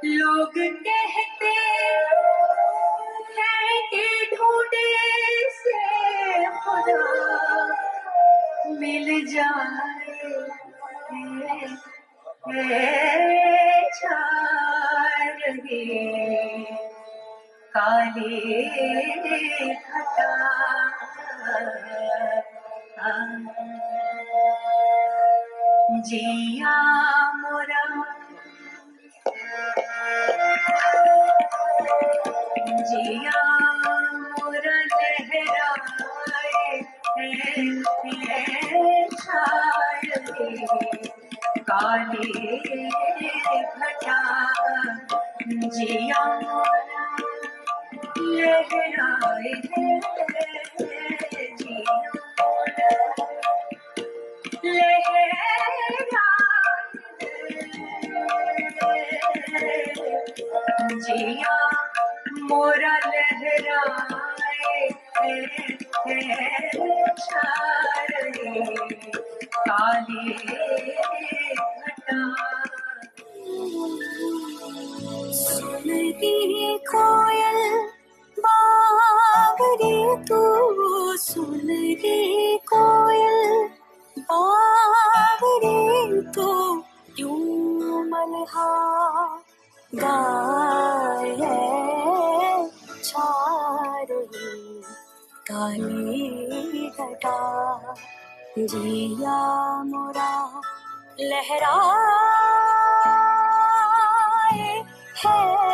S6: लोग कहते हैं कि ढूंढे से खुदा मिल जाए. छा रही काली घटा जिया मोरा जिया मोरा लहराए काली घटा जिया लहराए जिया जिया मोरा लहराए काली घटा सुनती कोयल बावरी तू सुन रे कोयल बावरी तू क्यों मलहा गाए छा रही काली घटा जिया मोरा लहराए है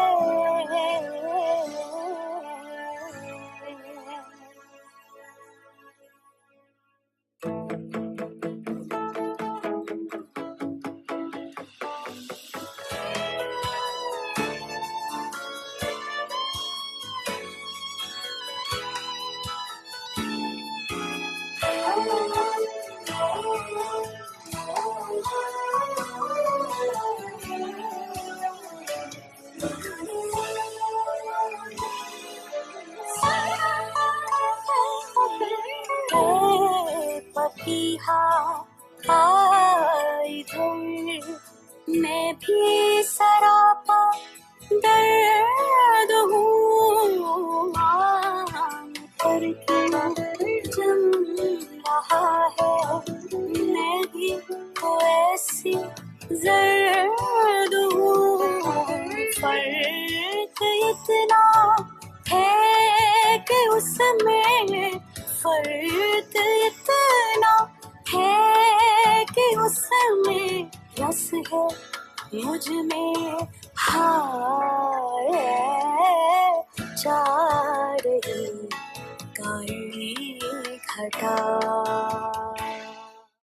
S6: पपीहा इधर मैं भी सरापा दर्द हूँ आम करके जम रहा है मैं भी तो ऐसी जर्द हूँ फर्क इतना है कि उसमें फर्क इतना है कि उसमें रस है मुझ में हाय चाह रही काली घटा